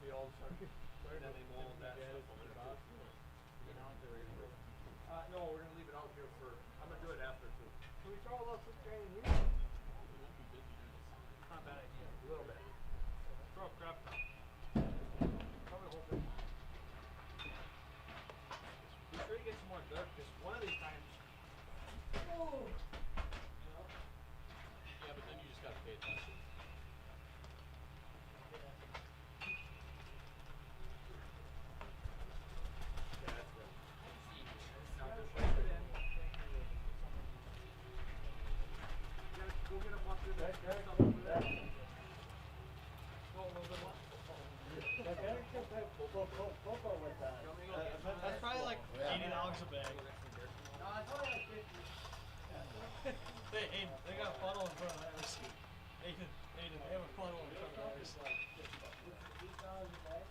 field. And then they mold that stuff over there. No, we're gonna leave it out here for. I'm gonna do it after too. Can we throw a little foot train in here? Not a bad idea. A little bit. Throw a crap. Cover the whole thing. Be sure you get some more dirt, because one of these times. Oh. Yeah, but then you just gotta pay attention. Yeah, that's good. Now just place it in. Go get a bucket of stuff over there. Go a little bit more. That's probably like $80 a bag. No, it's only like 50. They got a funnel in front of every seat. They have a funnel in front of every slide. $8 a bag?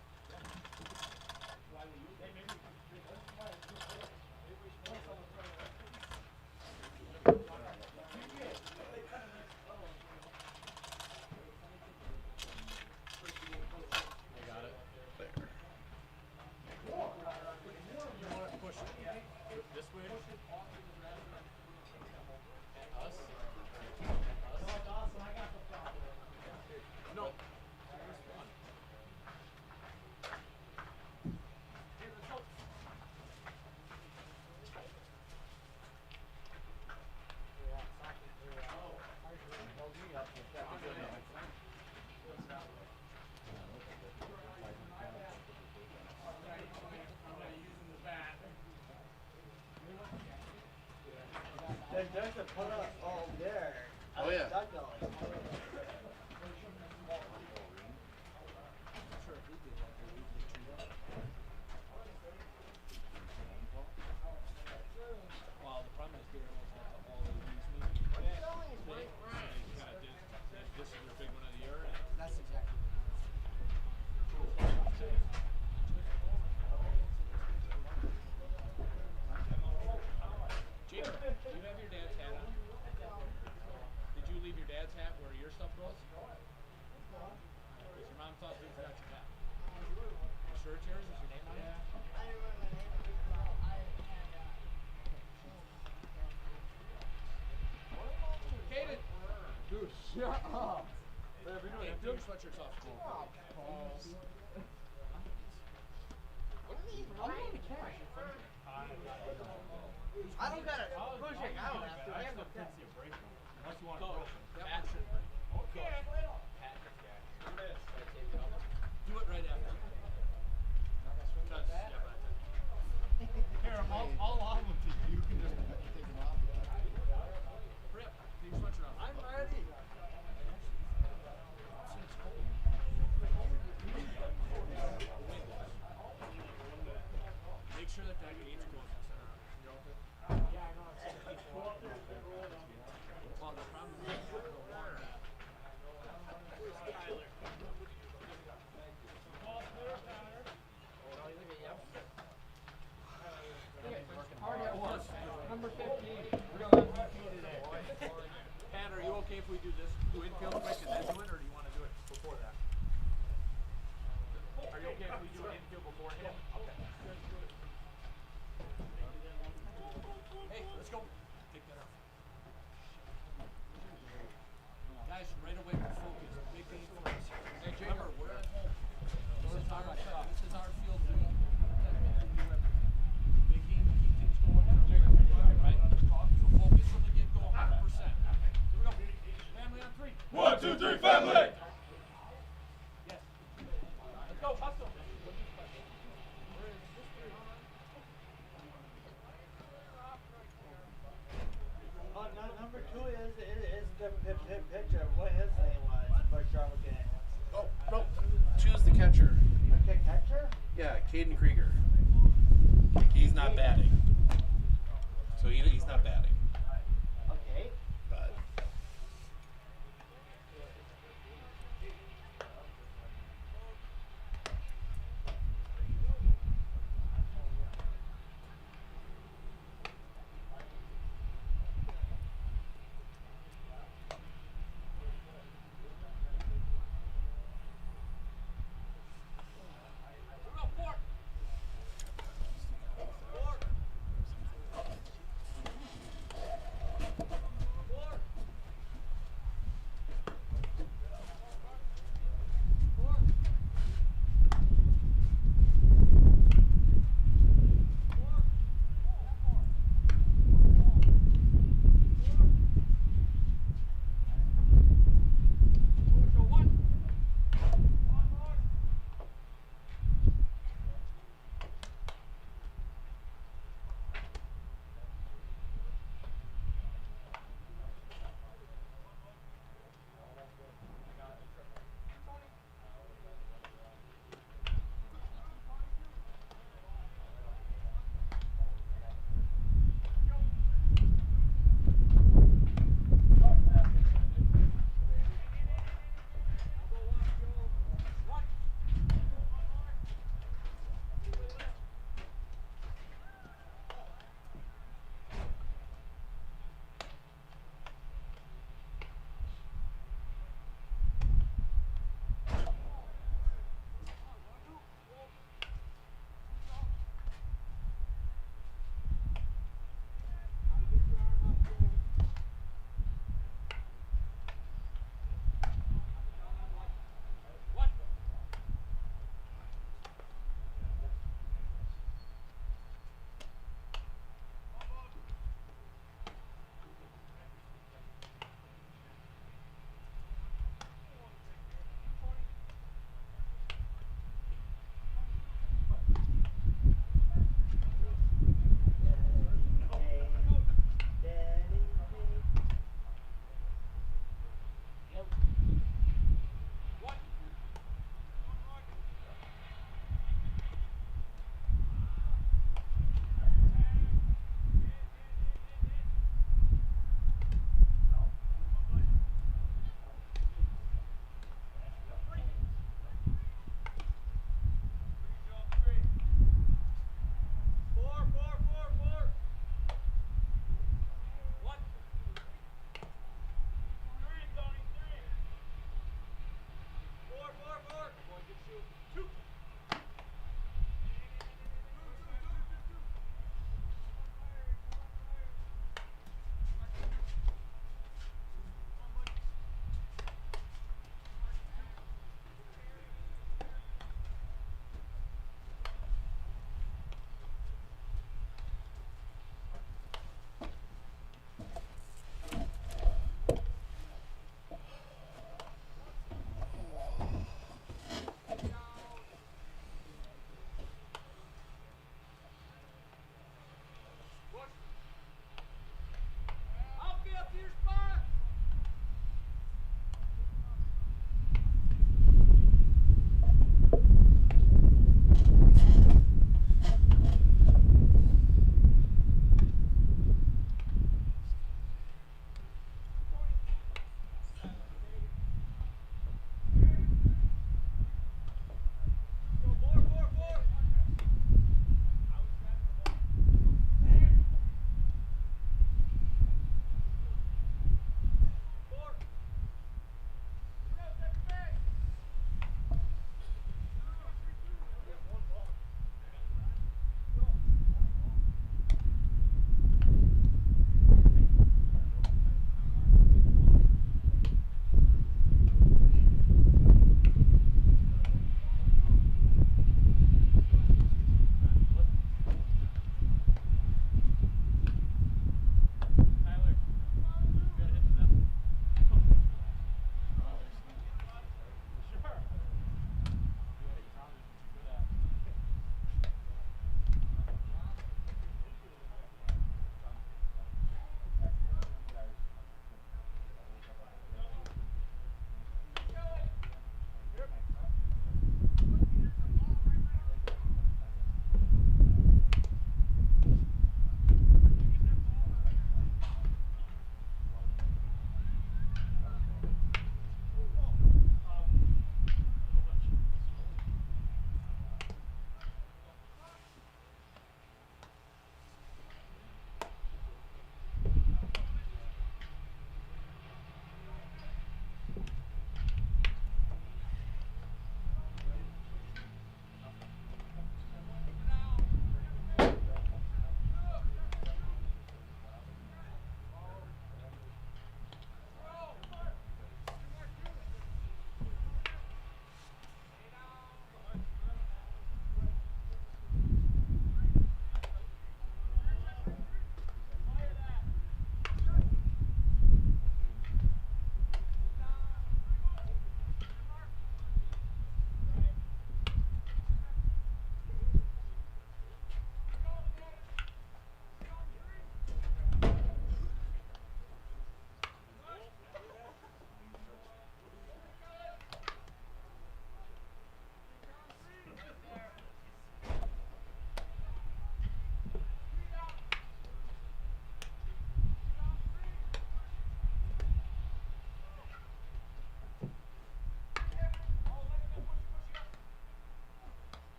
I got it. There. You want to push it this way? At us? No. There's a put up all there. Oh yeah. Well, the problem is they almost have all of these meetings. This is your big one of the year. That's exactly Jake, do you have your dad's hat on? Did you leave your dad's hat where your stuff goes? Because your mom thought you forgot your hat. You sure it's yours? Is your name on it? I remember my name. Kaden! Dude, shut up. Hey, take your sweatshirts off. I don't gotta push it. I don't have to. I have no sense. Unless you want to push it. Pat should break. Okay. Pat, do it right after. Because, yeah, but Here, I'll allow them to. You can just take them off. Hurry up. Take your sweatshirt off. I'm ready. Make sure that gate's closed. Yeah, I know. Well, the problem is the water. Already at once. Number 15. We're going to have VP today. Pat, are you okay if we do this? Do infield quick and then do it, or do you want to do it before that? Are you okay if we do an infield beforehand? Okay. Hey, let's go. Take that off. Guys, right away, we're focused. Big game for us. Hey, remember, we're at home. This is our field. We do everything. Big game to keep things going. Right? So focus from the get-go 100%. Here we go. Family on three. 1, 2, 3, family! Yes. Let's go. Hustle. Number 2 is the pitcher. What his name was for Charlotte game. Oh, no. Choose the catcher. Okay, catcher? Yeah, Caden Krieger. He's not batting. So he's not batting. Okay. But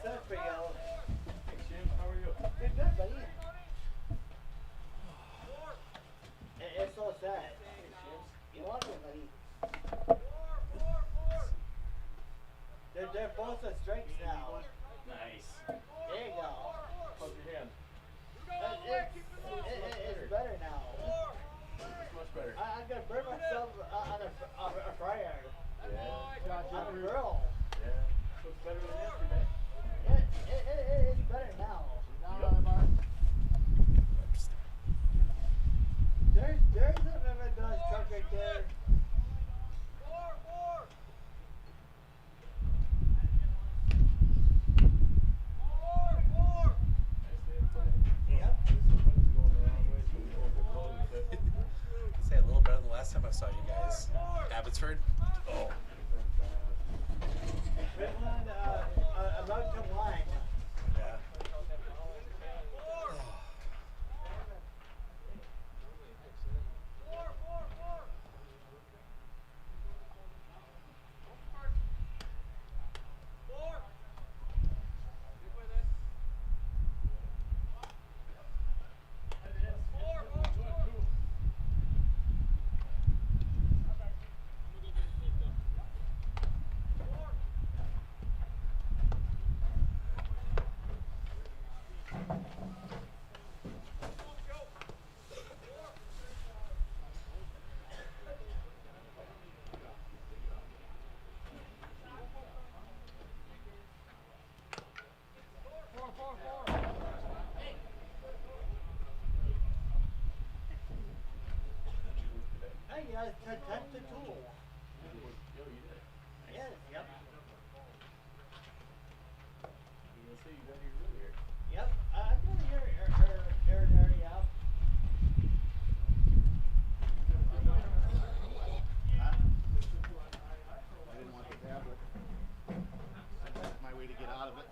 set for you. Thanks, Jim. How are you? Good, good, buddy. It's so sad. You want me, buddy? They're both the strengths now. Nice. There you go. How's your hand? It's better now. It's much better. I'm gonna burn myself on a fryer. Yeah. On a grill. Yeah. So it's better than yesterday. It's better now. There's a McDonald's truck right there. Yep. Say a little better than the last time I saw you guys. Abbotsford. Oh. Finland, about to wine. Yeah. Hey, you guys, touch the tool. Yes, yep. You gonna say you got here earlier? Yep, I'm gonna hear yep. I didn't want the tablet. That's my way to get out of it.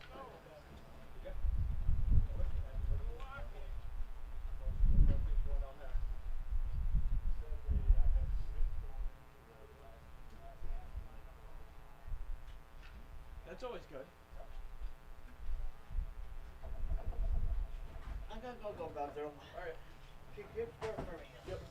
That's always good. I'm gonna go bathroom. Alright. Get for me. Yep.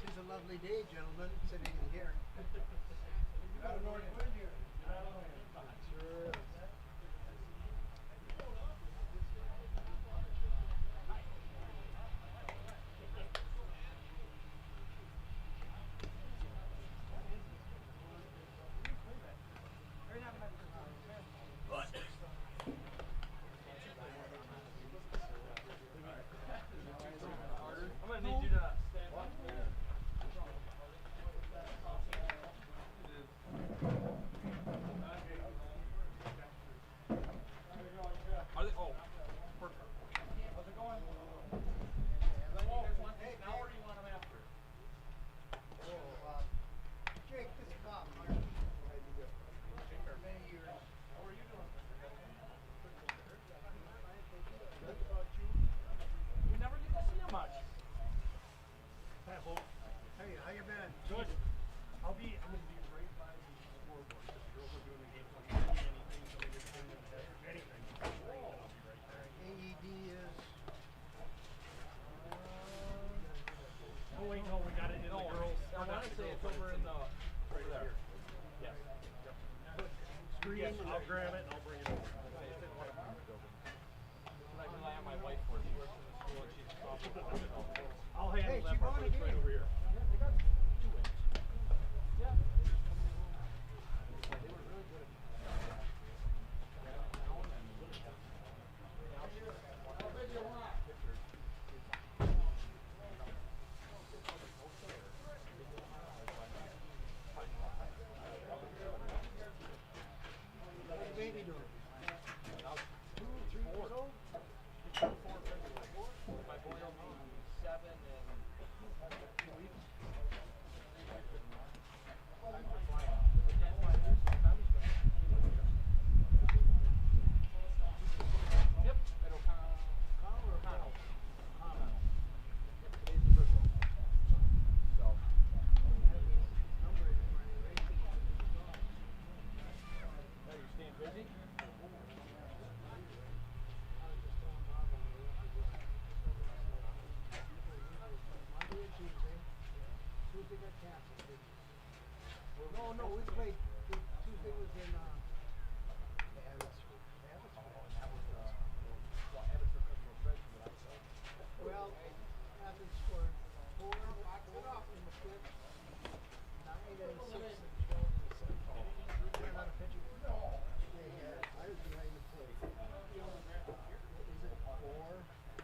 It's a lovely day, gentlemen, sitting in here. Got a north wind here. Sure. I'm gonna need you to stand up. Good. I'm gonna be right by the scoreboard because the girls are doing the game plan. Anything, so they just bring them anything. And I'll be right there. AED is. Oh wait, no, we got it in the girls. I want to say it's over in the Right there. Yes. Yep. Yes, I'll grab it and I'll bring it over. It's in one of the buildings. I rely on my wife for it. She works in the school and she's softball. I'll handle Hey, that part, but it's right over here. They got 2 wins. Yeah. They were really good at What's the baby doing? 2, 3 years old? My boy will be 7 in 2 weeks. Yep, at O'Connell. Today's the first one. So. Are you staying busy? Monday and Tuesday. Tuesday got canceled, didn't it? No, we played. Tuesday was in Abbotsford. Well, Abbott scored 4 in the fifth, 9 and 6 and 12 in the seventh. They're not a pitching. They had, I was behind the plate. What is it, 4?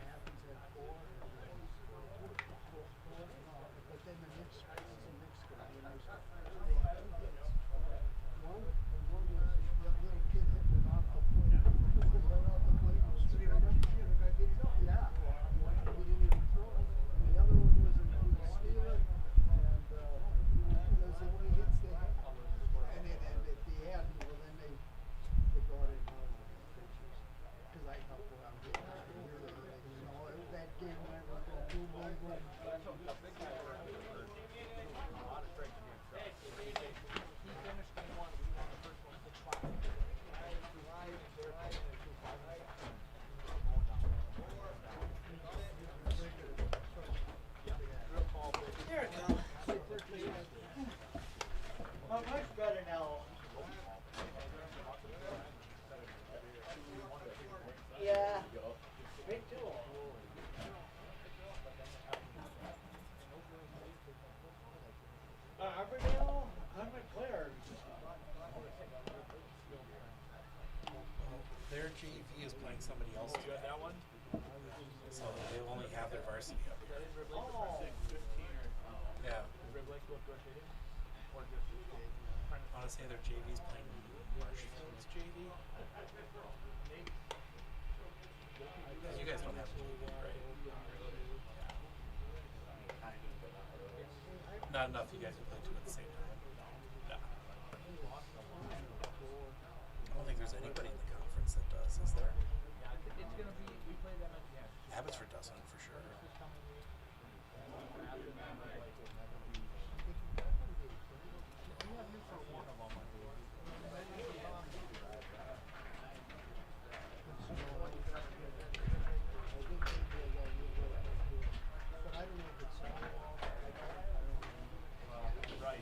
Athens had 4. But then the next was a mixed score. They had 2 hits. One was that little kid hit one off the plate. Right off the plate. It was straight up. The guy did it. Yeah. He didn't even throw it. And the other one was steal it. And those are the only hits they had. And then at the end, well, then they brought in one of the pitchers. Because I helped around getting that game went with the boom, boom, boom. He finished game 1. We won the first one 6-5. They're playing at 2-5. There it goes. Oh, much better now. Yeah. Me too. Auburndale, 100 players. Their JV is playing somebody else today. That one? So they only have their varsity up here. Oh. Yeah. Or just I want to say their JV is playing Marshfield's JV. Because you guys don't have a JV, right? Not enough you guys can play two at the same time. No. I don't think there's anybody in the conference that does, is there? Yeah, it's going to be, we play them at the end. Abbotsford doesn't, for sure. right.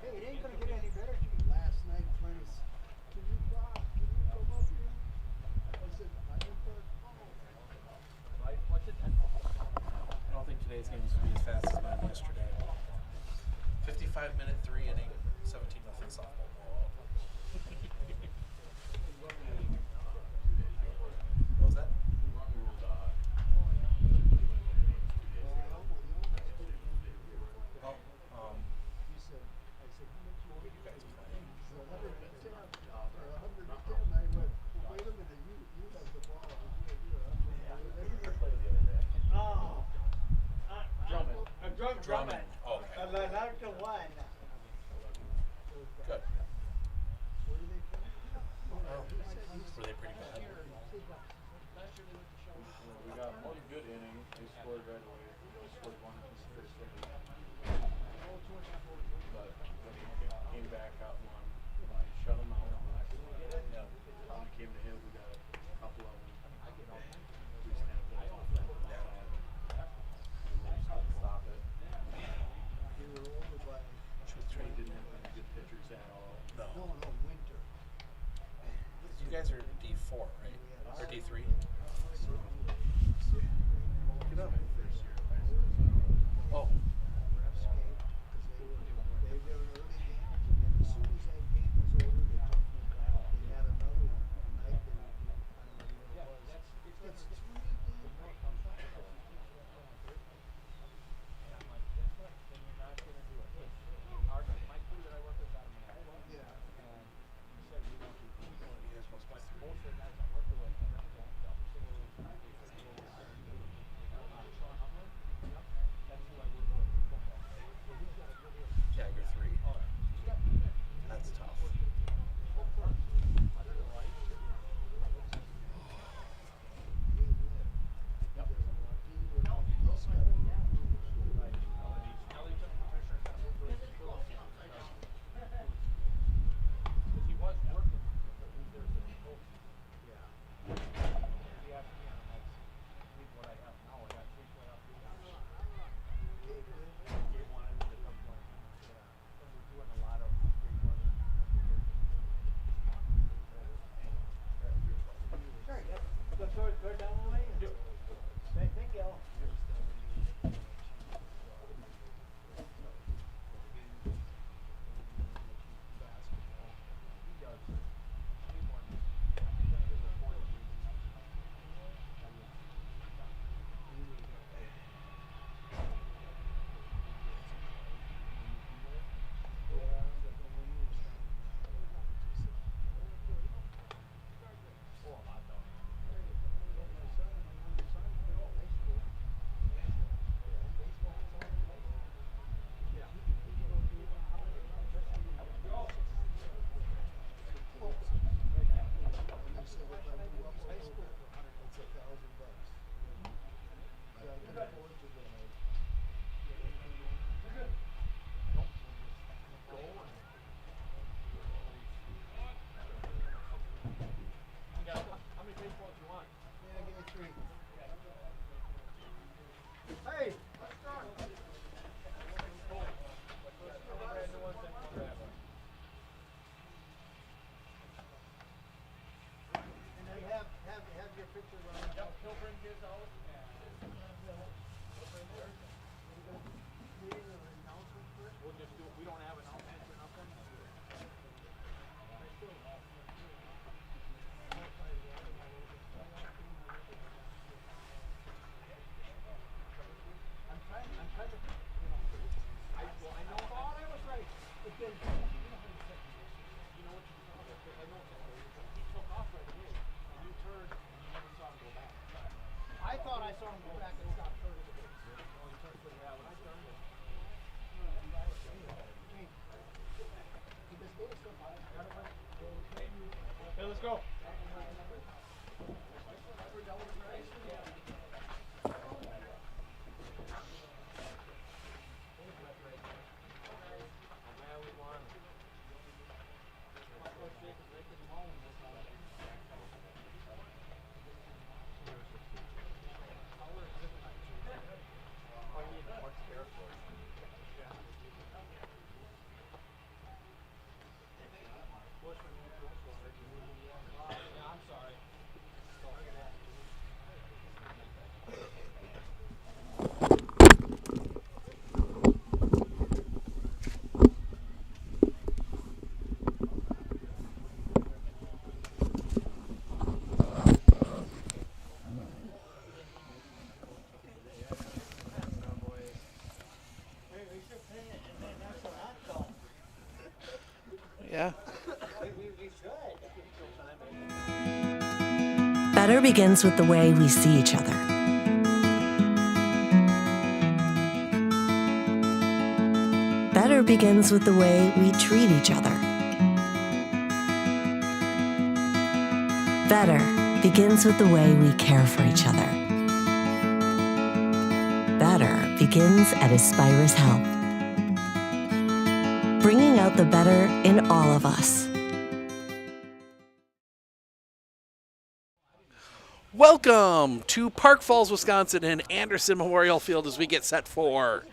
Hey, it ain't gonna get any better. Last night, Prentice, can you come up here? I said, I can put. Right? What's it? I don't think today's game is going to be as fast as mine yesterday. 55-minute, 3-inning, 17-0 softball. What was that? Oh, He said, I said, how much what are you guys playing? 110 or 110. I went, well, wait a minute, you have the ball. You're scored right away. Scored one in his first inning. But when he came back out and won, shut him out. Yeah. When we came to hit, we got a couple of them. We snapped them off that bad on. And they just couldn't stop it. They were over by, Train didn't have any good pitchers at all. no, Winter. You guys are D4, right? Or D3? Look it up. First year at high school. Oh. Escape, because they were early games, and then as soon as that game was over, they took them down. They had another one, night they were, I don't know what it was. It's 3 days. Yeah. Yeah, you're 3. That's tough. Hey, let's go. Yeah. Better begins with the way we see each other. Better begins with the way we treat each other. Better begins with the way we care for each other. begins at Aspirus Health, bringing out the better in all of us. Welcome to Park Falls, Wisconsin and Anderson Memorial Field as we get set for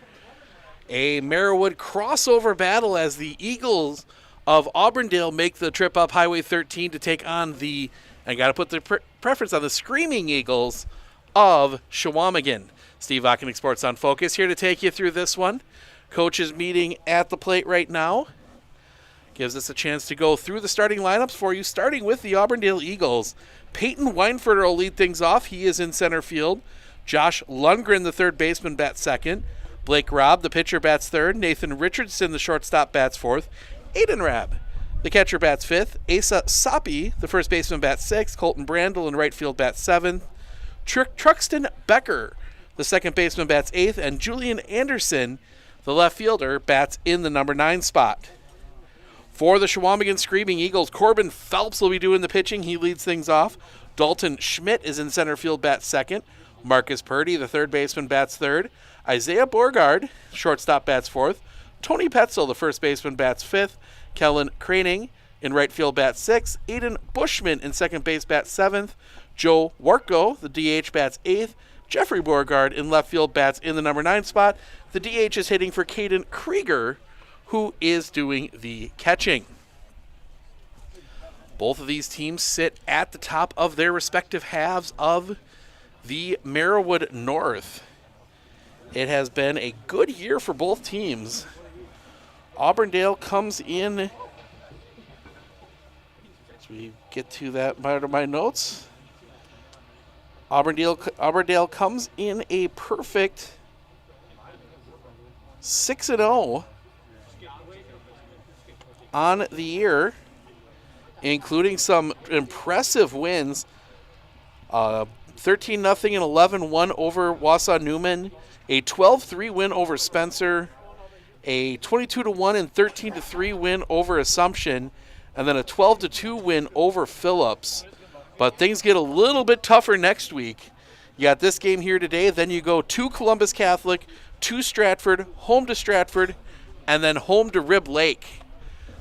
a Marawood crossover battle as the Eagles of Auburndale make the trip up Highway 13 to take on the, I got to put the preference on the Screaming Eagles of Chequamegon. Steve Ockenick, Sports on Focus, here to take you through this one. Coaches meeting at the plate right now. Gives us a chance to go through the starting lineups for you, starting with the Auburndale Eagles. Peyton Weinfurter will lead things off. He is in center field. Josh Lundgren, the third baseman, bats second. Blake Robb, the pitcher, bats third. Nathan Richardson, the shortstop, bats fourth. Aiden Rabb, the catcher, bats fifth. Asa Soppy, the first baseman, bats sixth. Colton Brandel in right field bats seventh. Truxton Becker, the second baseman, bats eighth. And Julian Anderson, the left fielder, bats in the number 9 spot. For the Chequamegon Screaming Eagles, Corbin Phelps will be doing the pitching. He leads things off. Dalton Schmidt is in center field, bats second. Marcus Purdy, the third baseman, bats third. Isaiah Borgard, shortstop, bats fourth. Tony Petzel, the first baseman, bats fifth. Kellen Craning in right field, bats sixth. Aiden Bushman in second base, bats seventh. Joe Warko, the DH, bats eighth. Jeffrey Borgard in left field, bats in the number 9 spot. The DH is hitting for Caden Krieger, who is doing the catching. Both of these teams sit at the top of their respective halves of the Marawood North. It has been a good year for both teams. Auburndale comes in, as we get to that part of my notes, Auburndale comes in a perfect 6-0 on the year, including some impressive wins. 13-0 and 11-1 over Wausau Newman, a 12-3 win over Spencer, a 22-1 and 13-3 win over Assumption, and then a 12-2 win over Phillips. But things get a little bit tougher next week. You got this game here today, then you go to Columbus Catholic, to Stratford, home to Stratford, and then home to Rib Lake.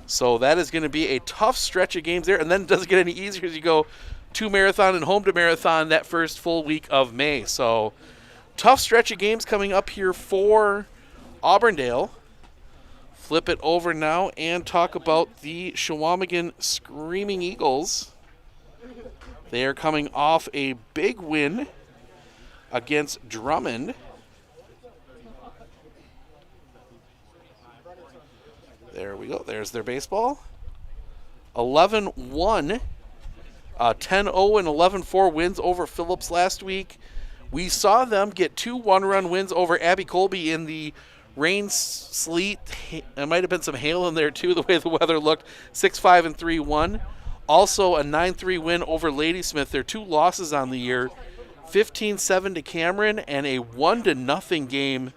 So that is going to be a tough stretch of games there, and then it doesn't get any easier as you go to Marathon and home to Marathon that first full week of May. So tough stretch of games coming up here for Auburndale. Flip it over now and talk about the Chequamegon Screaming Eagles. They are coming off a big win against Drummond. There we go. There's their baseball. 11-1, 10-0 and 11-4 wins over Phillips last week. We saw them get 2 one-run wins over Abbey Colby in the rain, sleet. There might have been some hail in there too, the way the weather looked. 6-5 and 3-1. Also a 9-3 win over Ladysmith. Their 2 losses on the year. 15-7 to Cameron and a 1-0 game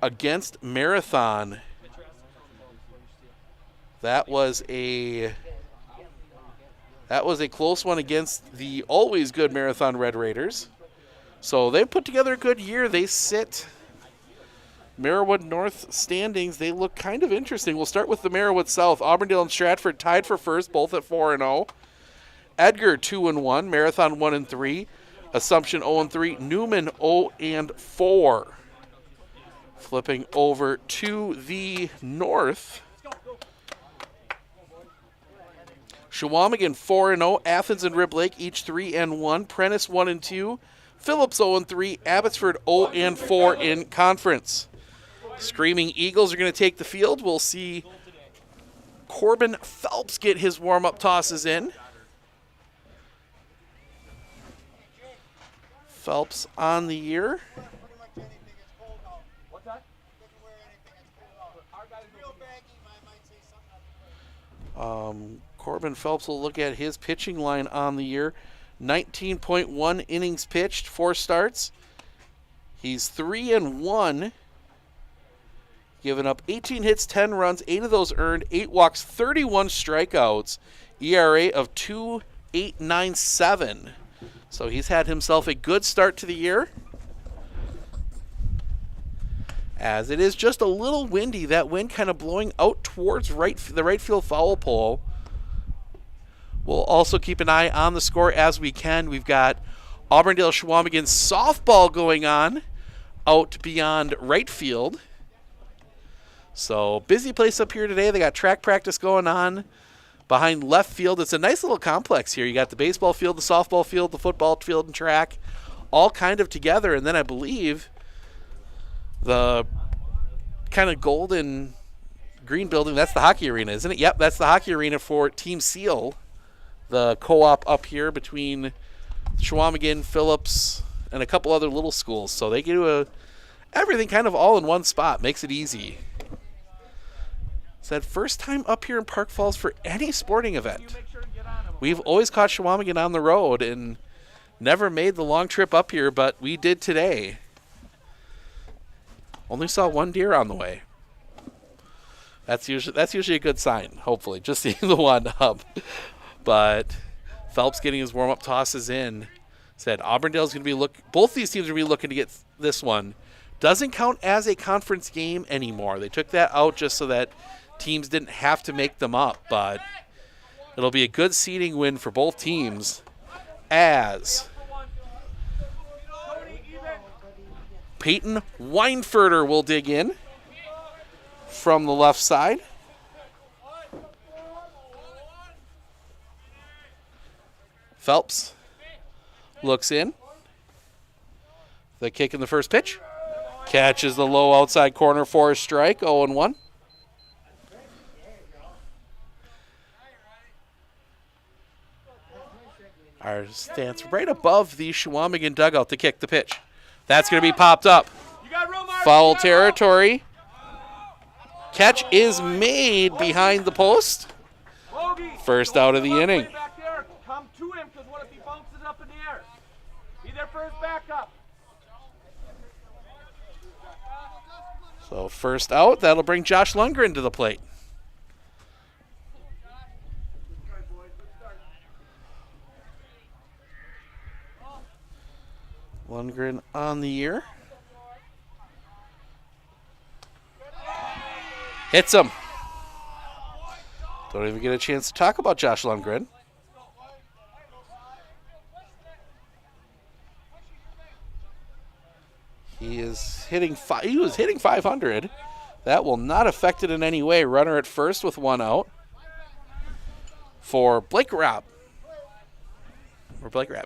against Marathon. That was a close one against the always good Marathon Red Raiders. So they put together a good year. They sit Marawood North standings. They look kind of interesting. We'll start with the Marawood South. Auburndale and Stratford tied for first, both at 4-0. Edgar 2-1, Marathon 1-3, Assumption 0-3, Newman 0-4. Flipping over to the north. Chequamegon 4-0, Athens and Rib Lake each 3-1, Prentice 1-2, Phillips 0-3, Abbotsford 0-4 in conference. Screaming Eagles are going to take the field. We'll see Corbin Phelps get his warm-up tosses in. Phelps on the year. Corbin Phelps will look at his pitching line on the year. 19.1 innings pitched, 4 starts. He's 3-1, giving up 18 hits, 10 runs, 8 of those earned, 8 walks, 31 strikeouts, ERA of 2.897. So he's had himself a good start to the year. as it is just a little windy. That wind kind of blowing out towards the right field foul pole. We'll also keep an eye on the score as we can. We've got Auburndale Chequamegon softball going on out beyond right field. So busy place up here today. They got track practice going on behind left field. It's a nice little complex here. You got the baseball field, the softball field, the football field, and track all kind of together. And then I believe the kind of golden green building, that's the hockey arena, isn't it? Yep, that's the hockey arena for Team Seal, the co-op up here between Chequamegon, Phillips, and a couple other little schools. So they do everything kind of all in one spot. Makes it easy. It's that first time up here in Park Falls for any sporting event. We've always caught Chequamegon on the road and never made the long trip up here, but we did today. Only saw one deer on the way. That's usually a good sign, hopefully, just seeing the one up. But Phelps getting his warm-up tosses in. Said Auburndale's going to be both these teams are going to be looking to get this one. Doesn't count as a conference game anymore. They took that out just so that teams didn't have to make them up, but it'll be a good seeding win for both teams as Peyton Weinfurter will dig in from the left side. Phelps looks in. The kick in the first pitch. Catches the low outside corner for a strike, 0-1. Our stance right above the Chequamegon dugout to kick the pitch. That's going to be popped up. Foul territory. Catch is made behind the post. First out of the inning. Come to him, because what if he bounces it up in the air? Be there for his backup. So first out, that'll bring Josh Lundgren to the plate. Lundgren on the year. Hits him. Don't even get a chance to talk about Josh Lundgren. He was hitting 500. That will not affect it in any way. Runner at first with one out for Blake Rapp,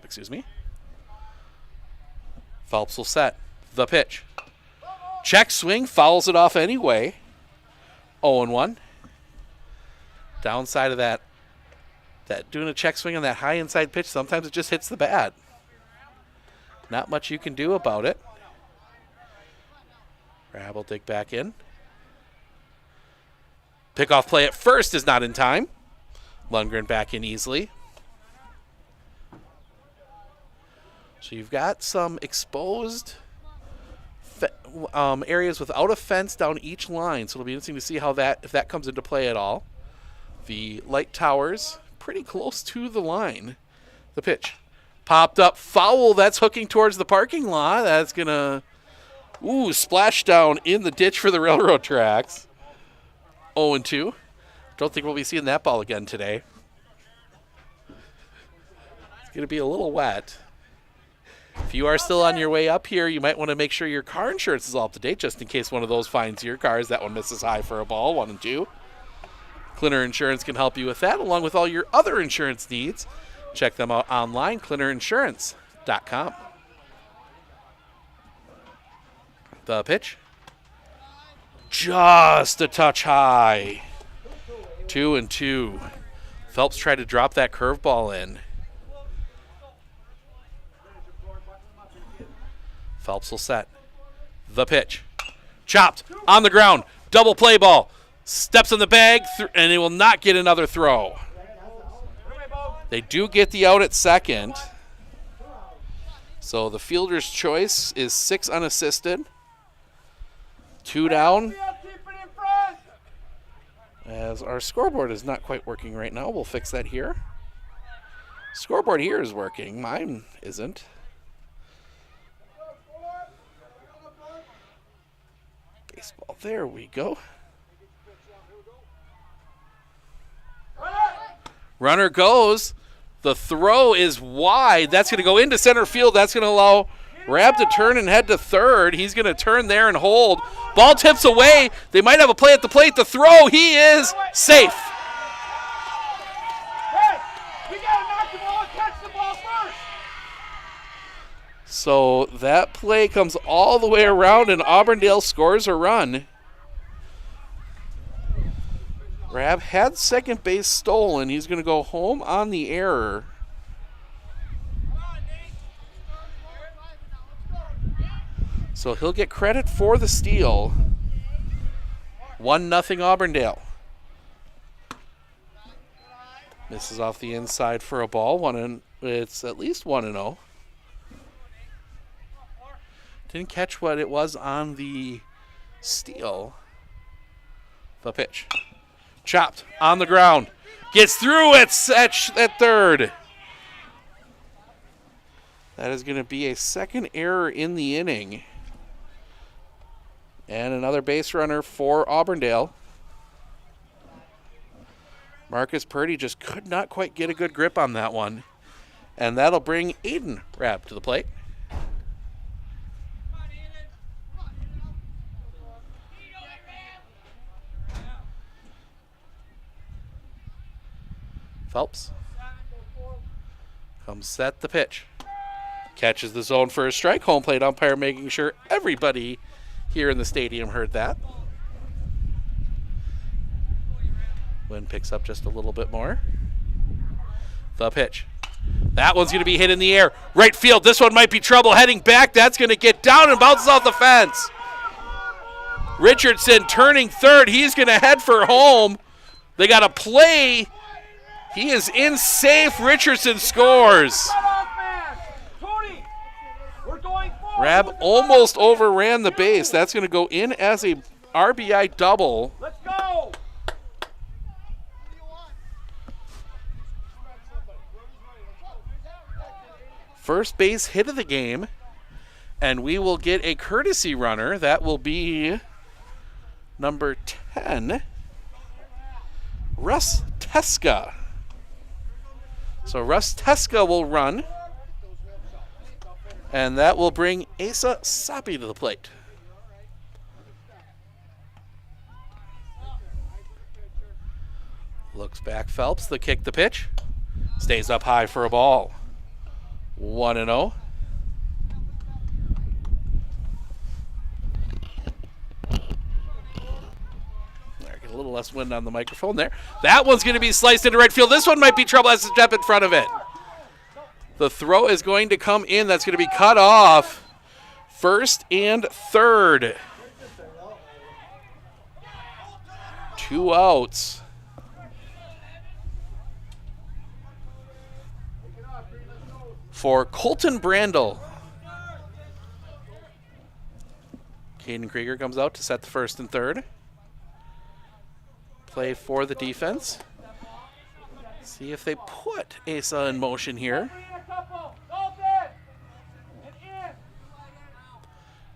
excuse me. Phelps will set the pitch. Check swing, fouls it off anyway. 0-1. Downside of that doing a check swing on that high inside pitch, sometimes it just hits the bat. Not much you can do about it. Rapp will dig back in. Pickoff play at first is not in time. Lundgren back in easily. So you've got some exposed areas without a fence down each line. So it'll be interesting to see how if that comes into play at all. The light towers pretty close to the line. The pitch popped up, foul. That's hooking towards the parking lot. That's gonna splash down in the ditch for the railroad tracks. 0-2. Don't think we'll be seeing that ball again today. It's gonna be a little wet. If you are still on your way up here, you might want to make sure your car insurance is all up to date just in case one of those finds your cars. That one misses high for a ball, 1 and 2. Clinner Insurance can help you with that, along with all your other insurance needs. Check them out online, clinnerinsurance.com. The pitch. Just a touch high. 2-2. Phelps tried to drop that curveball in. Phelps will set the pitch. Chopped on the ground. Double play ball. Steps in the bag, and it will not get another throw. They do get the out at second. So the fielder's choice is 6 unassisted. 2 down. As our scoreboard is not quite working right now, we'll fix that here. Scoreboard here is working. Mine isn't. There we go. Runner goes. The throw is wide. That's going to go into center field. That's going to allow Rab to turn and head to third. He's going to turn there and hold. Ball tips away. They might have a play at the plate. The throw, he is safe. Hey, we got to knock the ball and catch the ball first. So that play comes all the way around, and Auburndale scores a run. Rab had second base stolen. He's going to go home on the error. So he'll get credit for the steal. 1-0 Auburndale. Misses off the inside for a ball. It's at least 1-0. Didn't catch what it was on the steal. The pitch. Chopped on the ground. Gets through at third. That is going to be a second error in the inning. And another base runner for Auburndale. Marcus Purdy just could not quite get a good grip on that one. And that'll bring Aiden Rapp to the plate. Phelps comes set the pitch. Catches the zone for a strike. Home plate umpire making sure everybody here in the stadium heard that. Wind picks up just a little bit more. The pitch. That one's going to be hit in the air. Right field. This one might be trouble. Heading back. That's going to get down and bounces off the fence. Richardson turning third. He's going to head for home. They got a play. He is in safe. Richardson scores. Rab almost overran the base. That's going to go in as a RBI double. Let's go. First base hit of the game. And we will get a courtesy runner. That will be number 10, Russ Teska. So Russ Teska will run. And that will bring Asa Sapi to the plate. Looks back Phelps, the kick, the pitch. Stays up high for a ball. 1-0. Get a little less wind on the microphone there. That one's going to be sliced into right field. This one might be trouble. Has to step in front of it. The throw is going to come in. That's going to be cut off. First and third. 2 outs. For Colton Brandel. Caden Krieger comes out to set the first and third. Play for the defense. See if they put Asa in motion here.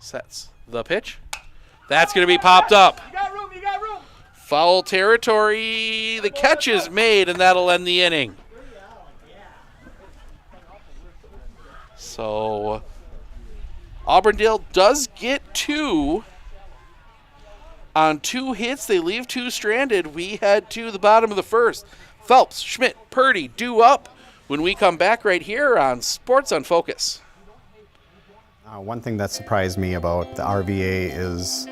Sets the pitch. That's going to be popped up. You got room, you got room. Foul territory. The catch is made, and that'll end the inning. So Auburndale does get 2 on 2 hits. They leave 2 stranded. We head to the bottom of the first. Phelps, Schmidt, Purdy due up when we come back right here on Sports on Focus. One thing that surprised me about the RVA is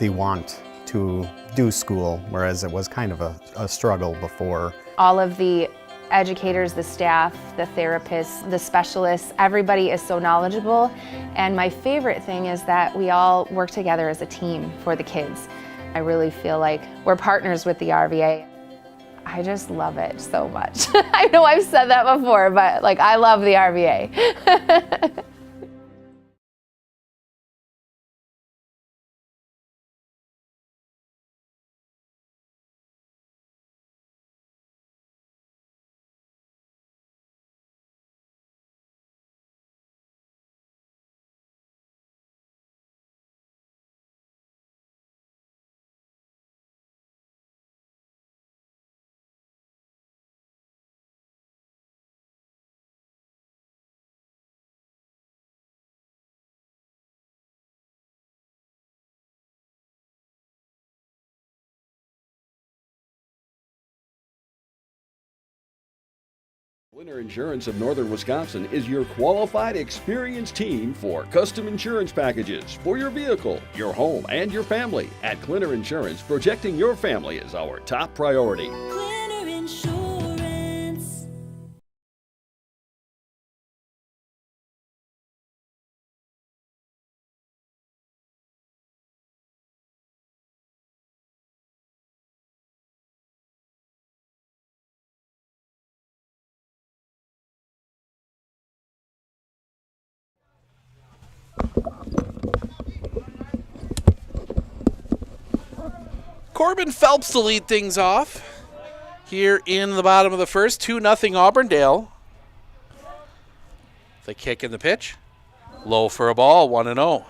the want to do school, whereas it was kind of a struggle before. All of the educators, the staff, the therapists, the specialists, everybody is so knowledgeable. And my favorite thing is that we all work together as a team for the kids. I really feel like we're partners with the RVA. I just love it so much. I know I've said that before, but like I love the RVA. Clinner Insurance of Northern Wisconsin is your qualified, experienced team for custom insurance packages for your vehicle, your home, and your family. At Clinner Insurance, protecting your family is our top priority. Clinner Insurance. Corbin Phelps to lead things off here in the bottom of the first. 2-0 Auburndale. The kick and the pitch. Low for a ball, 1-0.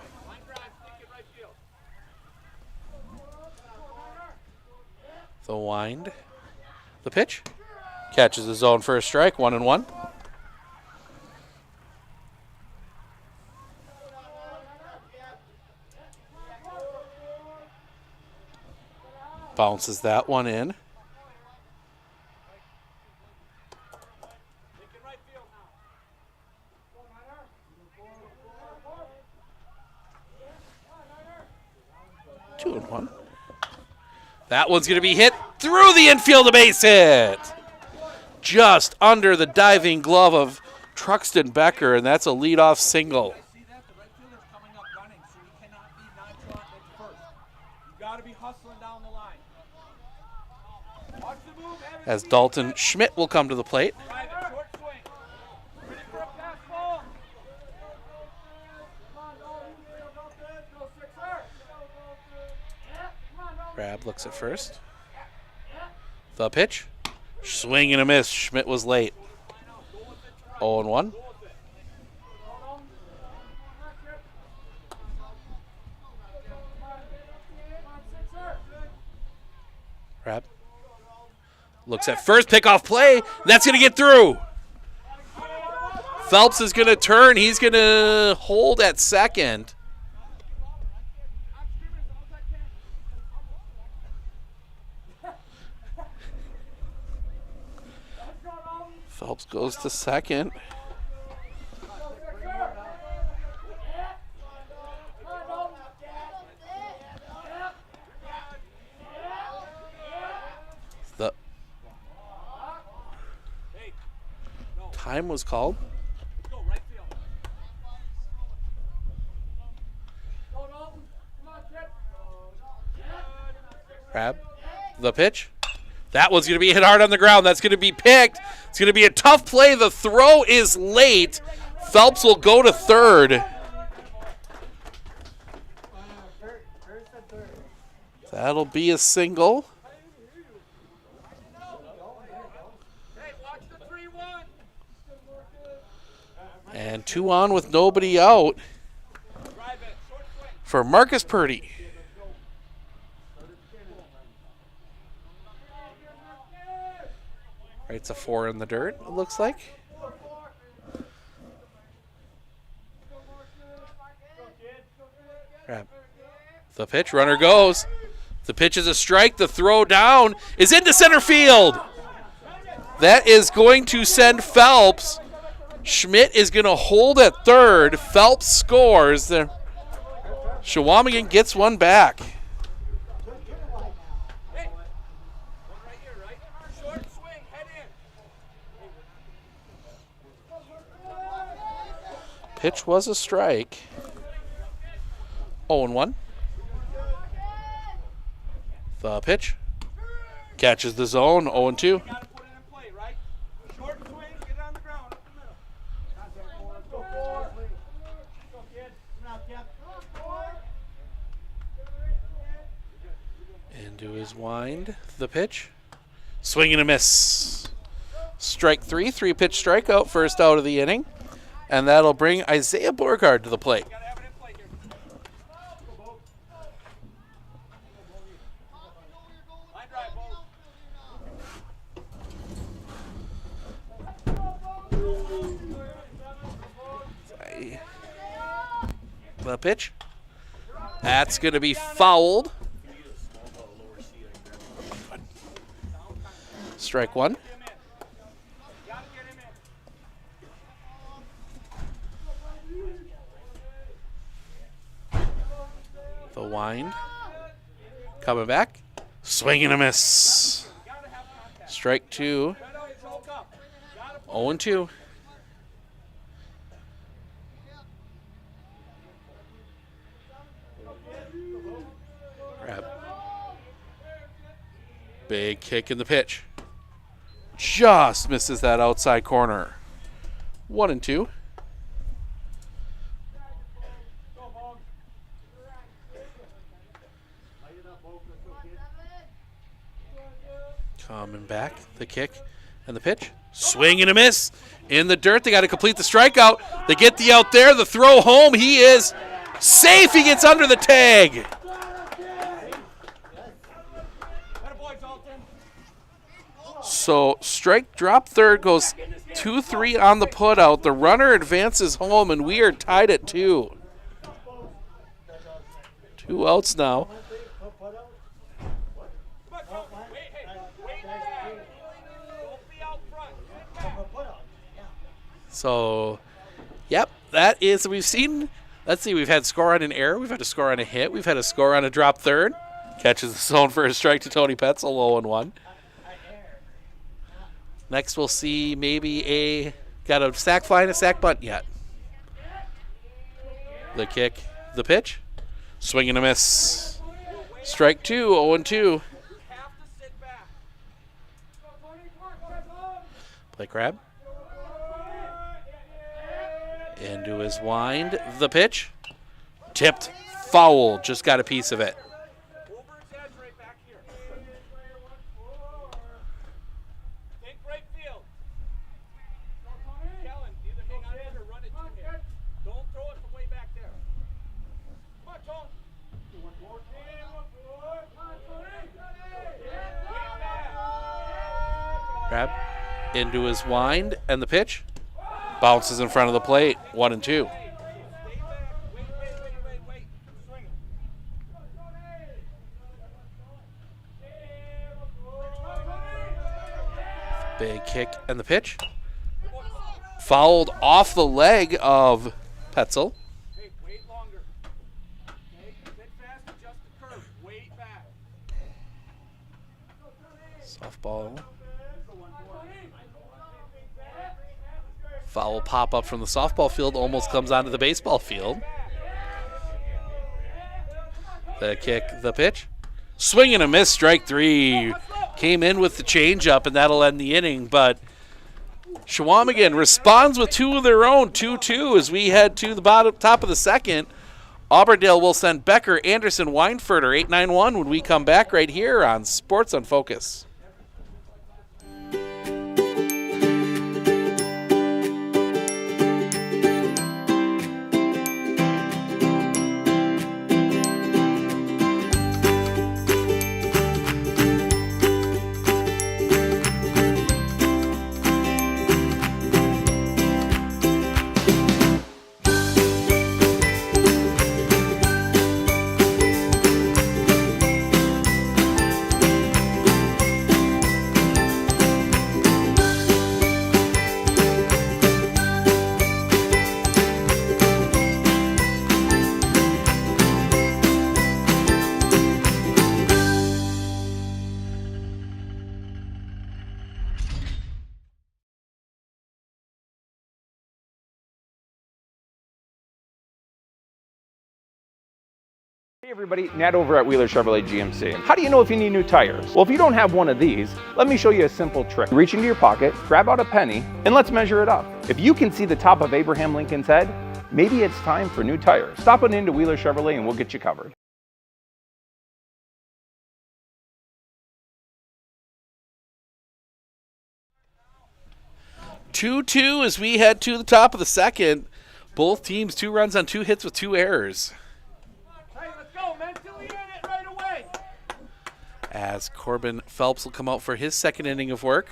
The wind. The pitch. Catches his own first strike, 1-1. Bounces that one in. Two and one. That one's going to be hit through the infield, a base hit. Just under the diving glove of Truxton Becker, and that's a leadoff single. See that? The right fielder's coming up running, so he cannot be nonchalant at first. You got to be hustling down the line. Watch the move, As Dalton Schmidt will come to the plate. drive it, short swing. Ready for a pass ball. Crab looks at first. The pitch. Swing and a miss. Schmidt was late. 0-1. Crab looks at first. Pickoff play. That's going to get through. Phelps is going to turn. He's going to hold at second. Phelps goes to second. The time was called. Crab. The pitch. That one's going to be hit hard on the ground. That's going to be picked. It's going to be a tough play. The throw is late. Phelps will go to third. That'll be a single. And 2 on with nobody out for Marcus Purdy. It's a 4 in the dirt, it looks like. Crap. The pitch, runner goes. The pitch is a strike. The throw down is into center field. That is going to send Phelps. Schmidt is going to hold at third. Phelps scores. Chequamegon gets one back. Pitch was a strike. 0-1. The pitch. Catches the zone. 0-2. Into his wind. The pitch. Swing and a miss. Strike 3. 3-pitch strikeout. First out of the inning. And that'll bring Isaiah Borgard to the plate. The pitch. That's going to be fouled. Strike 1. The wind. Coming back. Swing and a miss. Strike 2. 0-2. Grab. Big kick in the pitch. Just misses that outside corner. 1-2. Coming back, the kick and the pitch. Swing and a miss. In the dirt, they got to complete the strikeout. They get the out there, the throw home. He is safe. He gets under the tag. So strike drop third goes 2-3 on the putout. The runner advances home, and we are tied at 2. 2 outs now. So, yep, that is, we've seen, let's see, we've had score on an error, we've had a score on a hit, we've had a score on a drop third. Catches the zone for a strike to Tony Petzel, 0-1. Next we'll see maybe got a sack fly and a sack bunt yet. The kick, the pitch, swing and a miss. Strike 2, 0-2. Play grab. Into his wind, the pitch, tipped, foul, just got a piece of it. Grab into his wind and the pitch. Bounces in front of the plate, 1-2. Big kick and the pitch. Fouled off the leg of Petzel. Softball. Foul pop up from the softball field, almost comes onto the baseball field. The kick, the pitch. Swing and a miss, strike 3. Came in with the changeup, and that'll end the inning, but Chequamegon responds with 2 of their own, 2-2, as we head to the top of the second. Auburndale will send Becker, Anderson, Weinfurter, 8-9-1 when we come back right here on Sports on Focus. Hey everybody, Nat over at Wheeler Chevrolet GMC. How do you know if you need new tires? Well, if you don't have one of these, let me show you a simple trick. Reach into your pocket, grab out a penny, and let's measure it up. If you can see the top of Abraham Lincoln's head, maybe it's time for new tires. Stop on into Wheeler Chevrolet and we'll get you covered. Two as we head to the top of the second. Both teams 2 runs on 2 hits with 2 errors. As Corbin Phelps will come out for his second inning of work.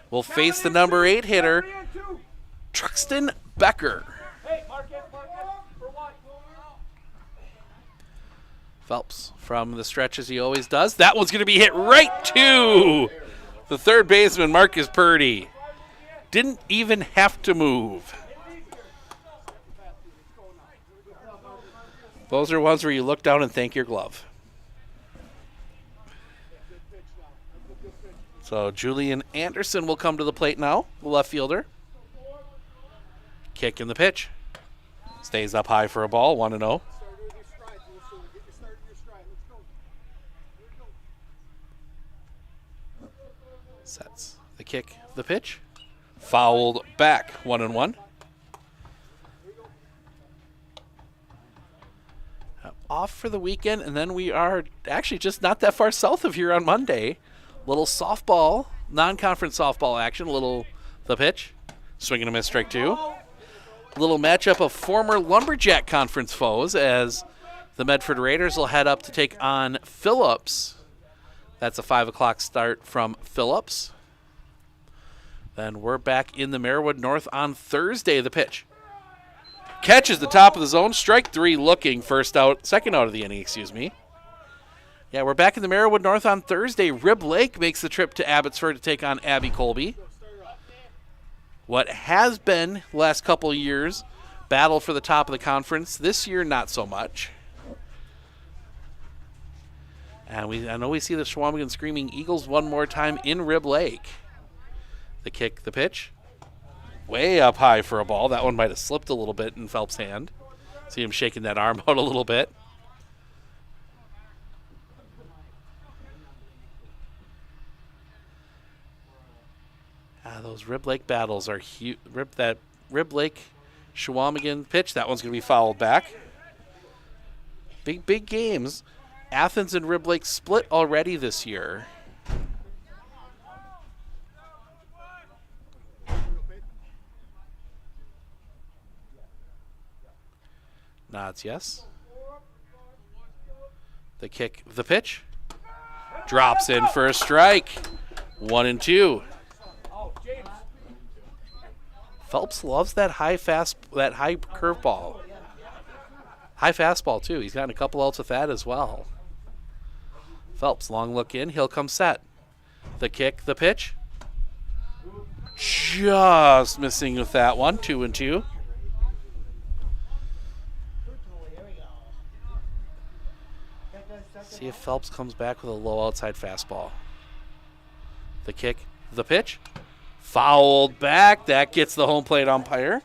Will face the number 8 hitter, Truxton Becker. Phelps from the stretch as he always does. That one's going to be hit right to the third baseman, Marcus Purdy. Didn't even have to move. Those are ones where you look down and thank your glove. So Julian Anderson will come to the plate now, the left fielder. Kick in the pitch. Stays up high for a ball, 1-0. Sets the kick, the pitch. Fouled back, 1-1. Off for the weekend, and then we are actually just not that far south of here on Monday. Little softball, non-conference softball action. The pitch. Swing and a miss, strike 2. Little matchup of former Lumberjack Conference foes as the Medford Raiders will head up to take on Phillips. That's a 5 o'clock start from Phillips. Then we're back in the Marawood North on Thursday. The pitch. Catches the top of the zone. Strike 3 looking. Second out of the inning, excuse me. Yeah, we're back in the Marawood North on Thursday. Rib Lake makes the trip to Abbotsford to take on Abbey Colby. What has been last couple of years, battle for the top of the conference. This year, not so much. And I know we see the Chequamegon Screaming Eagles one more time in Rib Lake. The kick, the pitch. Way up high for a ball. That one might have slipped a little bit in Phelps' hand. See him shaking that arm out a little bit. Those Rib Lake battles are huge. That Rib Lake Chequamegon pitch, that one's going to be fouled back. Big games. Athens and Rib Lake split already this year. Nods yes. The kick, the pitch. Drops in for a strike. 1-2. Phelps loves that high curveball. High fastball too. He's gotten a couple outs with that as well. Phelps, long look in. He'll come set. The kick, the pitch. Just missing with that one. 2-2. See if Phelps comes back with a low outside fastball. The kick, the pitch. Fouled back. That gets the home plate umpire.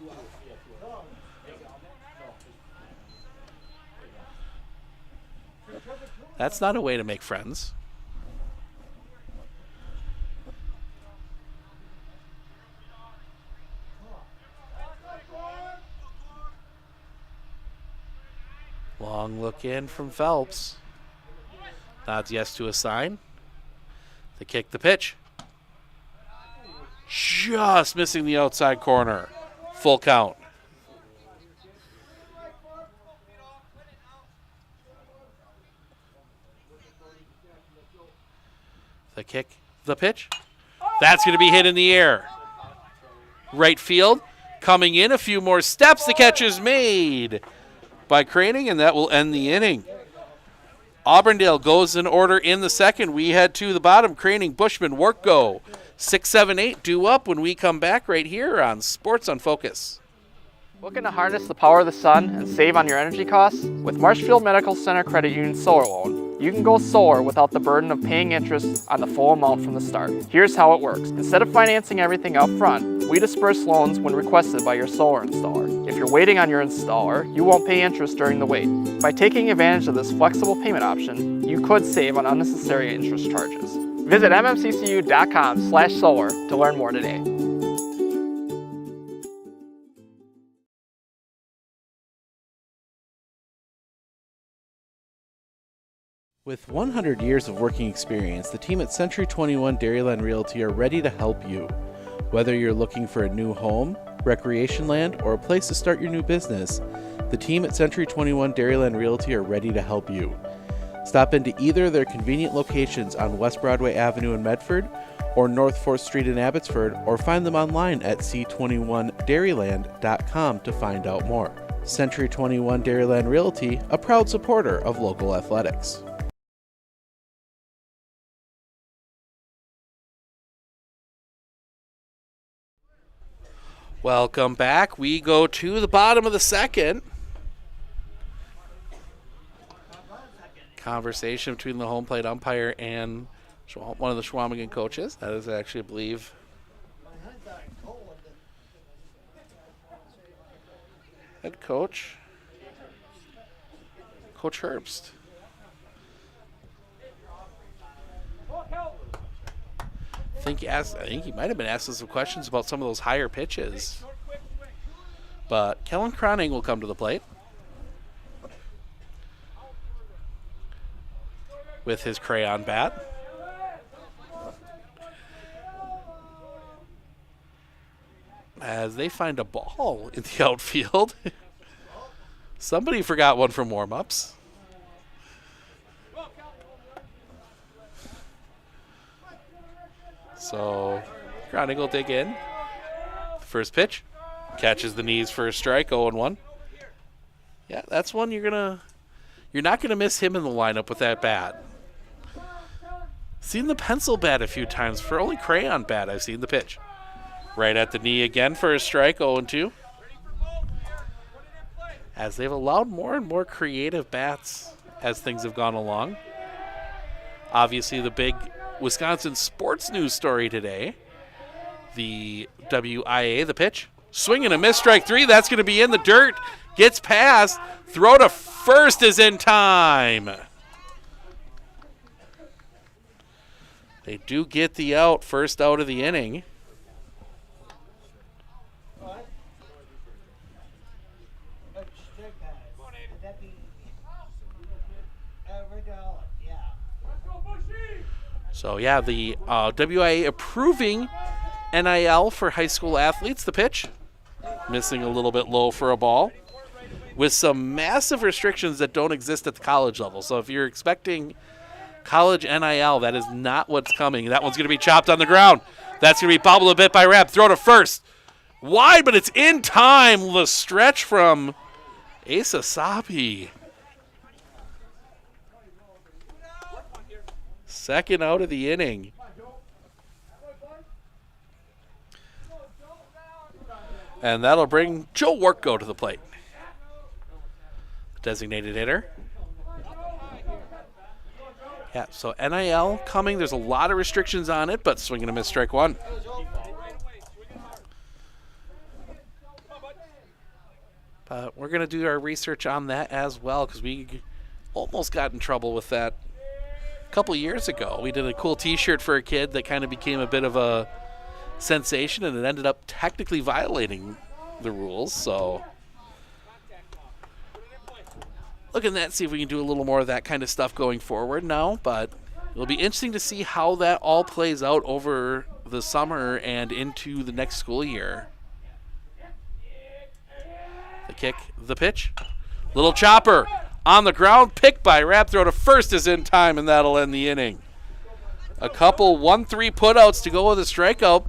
That's not a way to make friends. Long look in from Phelps. Nods yes to a sign. The kick, the pitch. Just missing the outside corner. Full count. The kick, the pitch. That's going to be hit in the air. Right field. Coming in a few more steps. The catch is made by Craning, and that will end the inning. Auburndale goes in order in the second. We head to the bottom. Craning, Bushman, Work-Go. 6, 7, 8 due up when we come back right here on Sports on Focus. Looking to harness the power of the sun and save on your energy costs? With Marshfield Medical Center Credit Union Solar Loan, you can go solar without the burden of paying interest on the full amount from the start. Here's how it works. Instead of financing everything up front, we disperse loans when requested by your solar installer. If you're waiting on your installer, you won't pay interest during the wait. By taking advantage of this flexible payment option, you could save on unnecessary interest charges. Visit mmccu.com/solar to learn more today. With 100 years of working experience, the team at Century 21 Dairyland Realty are ready to help you. Whether you're looking for a new home, recreation land, or a place to start your new business, the team at Century 21 Dairyland Realty are ready to help you. Stop into either of their convenient locations on West Broadway Avenue in Medford or North 4th Street in Abbotsford, or find them online at c21dairyland.com to find out more. Century 21 Dairyland Realty, a proud supporter of local athletics. Welcome back. We go to the bottom of the second. conversation between the home plate umpire and one of the Chequamegon coaches. That is actually, I believe, head coach, Coach Herbst. I think he might have been asking some questions about some of those higher pitches. But Kellen Croning will come to the plate with his crayon bat. As they find a ball in the outfield. Somebody forgot one from warm-ups. So Croning will dig in. First pitch. Catches the knees for a strike, 0-1. Yeah, that's one you're not gonna miss him in the lineup with that bat. Seen the pencil bat a few times. For only crayon bat, I've seen the pitch. Right at the knee again for a strike, 0-2. As they've allowed more and more creative bats as things have gone along. Obviously, the big Wisconsin sports news story today. The WIA, the pitch. Swing and a miss, strike 3. That's going to be in the dirt. Gets past. Throw to first is in time. They do get the out, first out of the inning. So, yeah, the WIA approving NIL for high school athletes. The pitch, missing a little bit low for a ball, with some massive restrictions that don't exist at the college level. So if you're expecting college NIL, that is not what's coming. That one's going to be chopped on the ground. That's going to be bobbled a bit by Rapp. Throw to first. Wide, but it's in time. The stretch from Asa Sapi. Second out of the inning. And that'll bring Joe Worko to the plate. Designated hitter. Yeah, so NIL coming. There's a lot of restrictions on it, but swinging a miss, strike 1. But we're going to do our research on that as well, because we almost got in trouble with that a couple years ago. We did a cool t-shirt for a kid that kind of became a bit of a sensation, and it ended up technically violating the rules. So look at that, see if we can do a little more of that kind of stuff going forward now. But it'll be interesting to see how that all plays out over the summer and into the next school year. The kick, the pitch, little chopper on the ground, picked by Rapp. Throw to first is in time, and that'll end the inning. A couple 1-3 putouts to go with a strikeout.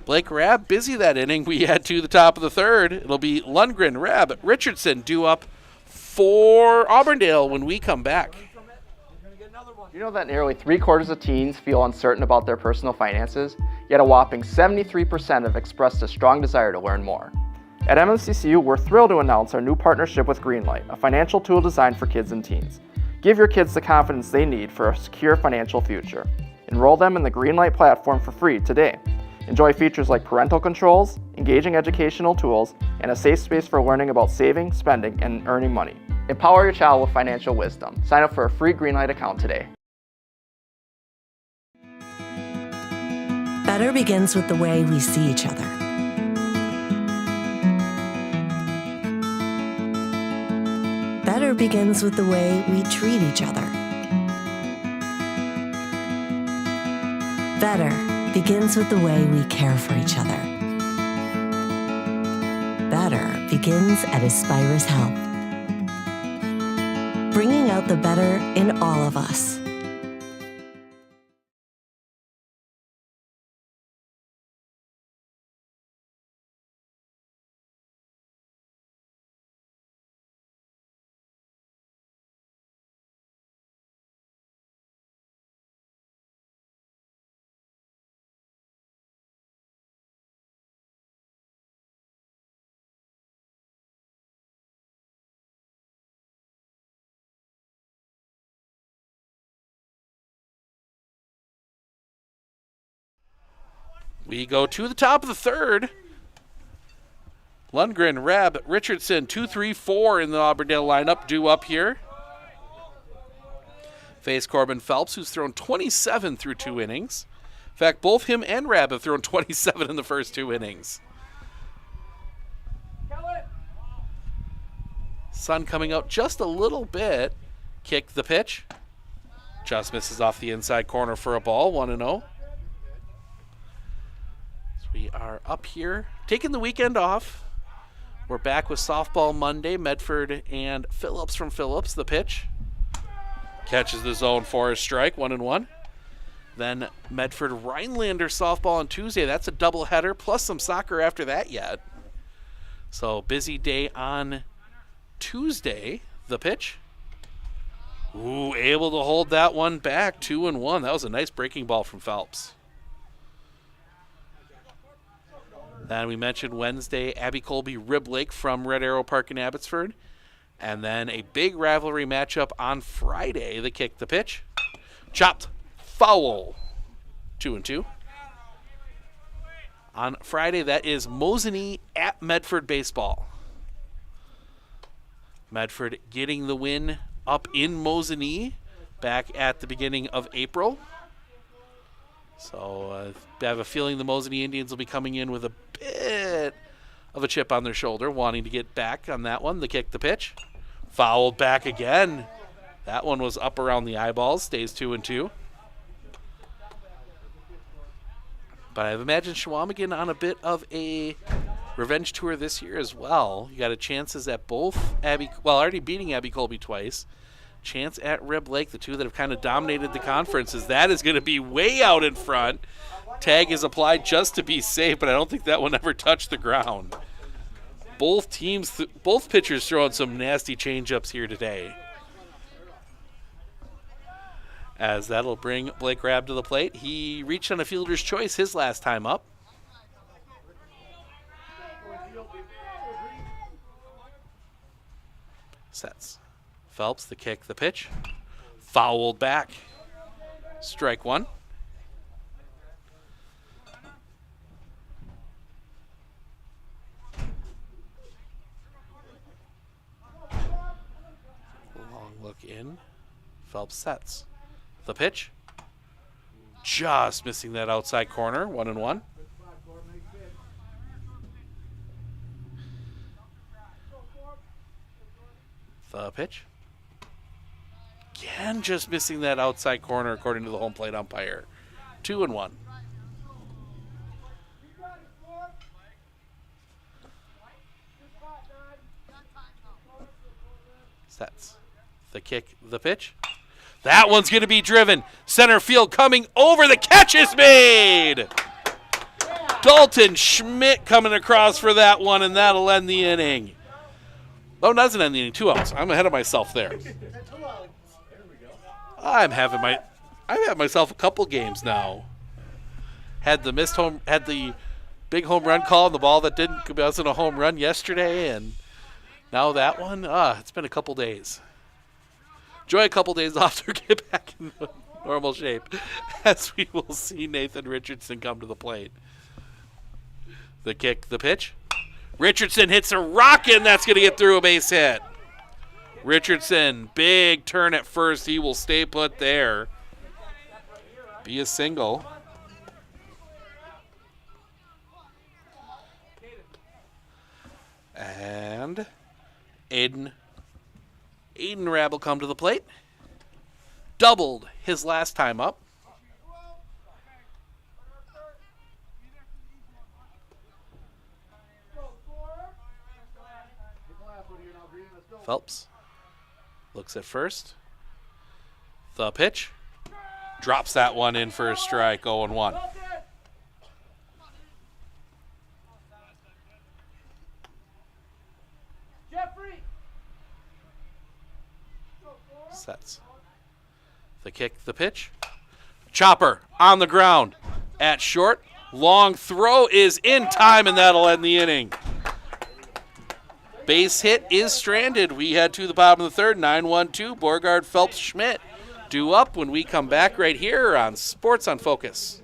Blake Rabb busy that inning. We head to the top of the third. It'll be Lundgren, Rabb, Richardson due up for Auburndale when we come back. You know that nearly 3/4 of teens feel uncertain about their personal finances, yet a whopping 73% have expressed a strong desire to learn more. At MSCCU, we're thrilled to announce our new partnership with Greenlight, a financial tool designed for kids and teens. Give your kids the confidence they need for a secure financial future. Enroll them in the Greenlight platform for free today. Enjoy features like parental controls, engaging educational tools, and a safe space for learning about saving, spending, and earning money. Empower your child with financial wisdom. Sign up for a free Greenlight account today. Better begins with the way we see each other. Better begins with the way we treat each other. Better begins with the way we care for each other. Better begins at Aspirus Health, bringing out the better in all of us. We go to the top of the third. Lundgren, Reb, Richardson, 2, 3, 4 in the Auburndale lineup, due up here. Face Corbin Phelps, who's thrown 27 through 2 innings. In fact, both him and Reb have thrown 27 in the first 2 innings. Sun coming out just a little bit. Kick the pitch. Just misses off the inside corner for a ball, 1-0. So we are up here, taking the weekend off. We're back with softball Monday. Medford and Phillips from Phillips, the pitch. Catches the zone for a strike, 1-1. Then Medford Rhinelander softball on Tuesday. That's a doubleheader, plus some soccer after that yet. So busy day on Tuesday. The pitch. Ooh, able to hold that one back, 2-1. That was a nice breaking ball from Phelps. Then we mentioned Wednesday, Abby Colby Riblake from Red Arrow Park in Abbotsford. And then a big rivalry matchup on Friday. The kick, the pitch. Chopped. Foul. 2-2. On Friday, that is Mosinee at Medford baseball. Medford getting the win up in Mosinee back at the beginning of April. So I have a feeling the Mosinee Indians will be coming in with a bit of a chip on their shoulder, wanting to get back on that one. The kick, the pitch. Fouled back again. That one was up around the eyeballs. Stays 2-2. But I've imagined Chequamegon on a bit of a revenge tour this year as well. You got a chances at both already beating Abby Colby twice. Chance at Rib Lake, the two that have kind of dominated the conferences. That is going to be way out in front. Tag is applied just to be safe, but I don't think that one ever touched the ground. Both teams, both pitchers throwing some nasty changeups here today. As that'll bring Blake Rabb to the plate. He reached on a fielder's choice his last time up. Sets. Phelps, the kick, the pitch. Fouled back. Strike one. Long look in. Phelps sets. The pitch. Just missing that outside corner. 1-1. The pitch. Again, just missing that outside corner according to the home plate umpire. 2-1. Sets. The kick, the pitch. That one's going to be driven. Center field coming over. The catch is made. Dalton Schmidt coming across for that one, and that'll end the inning. Oh, doesn't end the inning. 2 outs. I'm ahead of myself there. I've had myself a couple games now. Had the big home run call and the ball that wasn't a home run yesterday, and now that one. It's been a couple days. Enjoy a couple days off to get back in normal shape, as we will see Nathan Richardson come to the plate. The kick, the pitch. Richardson hits a rocket, and that's going to get through a base hit. Richardson, big turn at first. He will stay put there. Be a single. And Aiden Rabb will come to the plate. Doubled his last time up. Phelps looks at first. The pitch. Drops that one in for a strike, 0-1. Sets. The kick, the pitch. Chopper on the ground at short. Long throw is in time, and that'll end the inning. Base hit is stranded. We head to the bottom of the third. 9-1-2. Borgard, Phelps, Schmidt due up when we come back right here on Sports on Focus.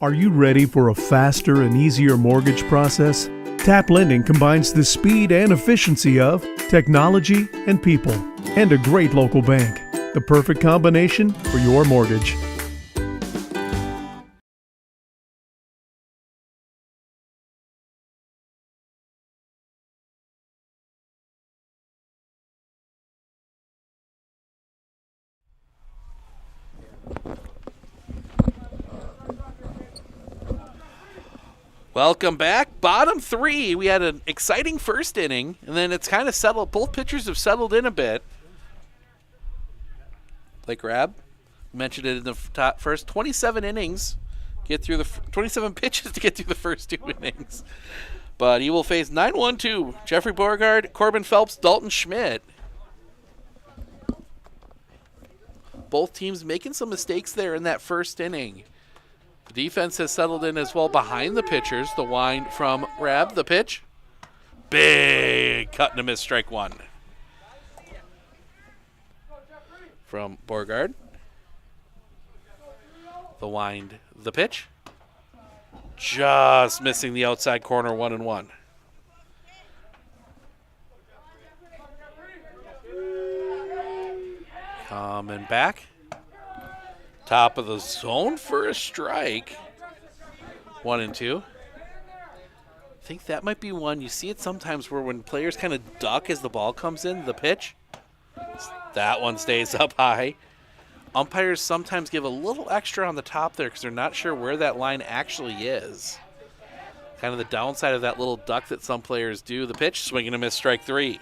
Are you ready for a faster and easier mortgage process? Tap Lending combines the speed and efficiency of technology and people, and a great local bank. The perfect combination for your mortgage. Welcome back. Bottom three. We had an exciting first inning, and then it's kind of settled. Both pitchers have settled in a bit. Like Rab mentioned it in the top first 27 innings. Get through the 27 pitches to get through the first 2 innings. But he will face 9-1-2. Jeffrey Beauregard, Corbin Phelps, Dalton Schmidt. Both teams making some mistakes there in that first inning. The defense has settled in as well behind the pitchers. The wind from Rab, the pitch. Big cut and a miss, strike one. From Beauregard. The wind, the pitch. Just missing the outside corner, 1-1. Coming back. Top of the zone for a strike. 1-2. I think that might be one. You see it sometimes where when players kind of duck as the ball comes in, the pitch. That one stays up high. Umpires sometimes give a little extra on the top there because they're not sure where that line actually is. Kind of the downside of that little duck that some players do. The pitch, swing and a miss, strike three.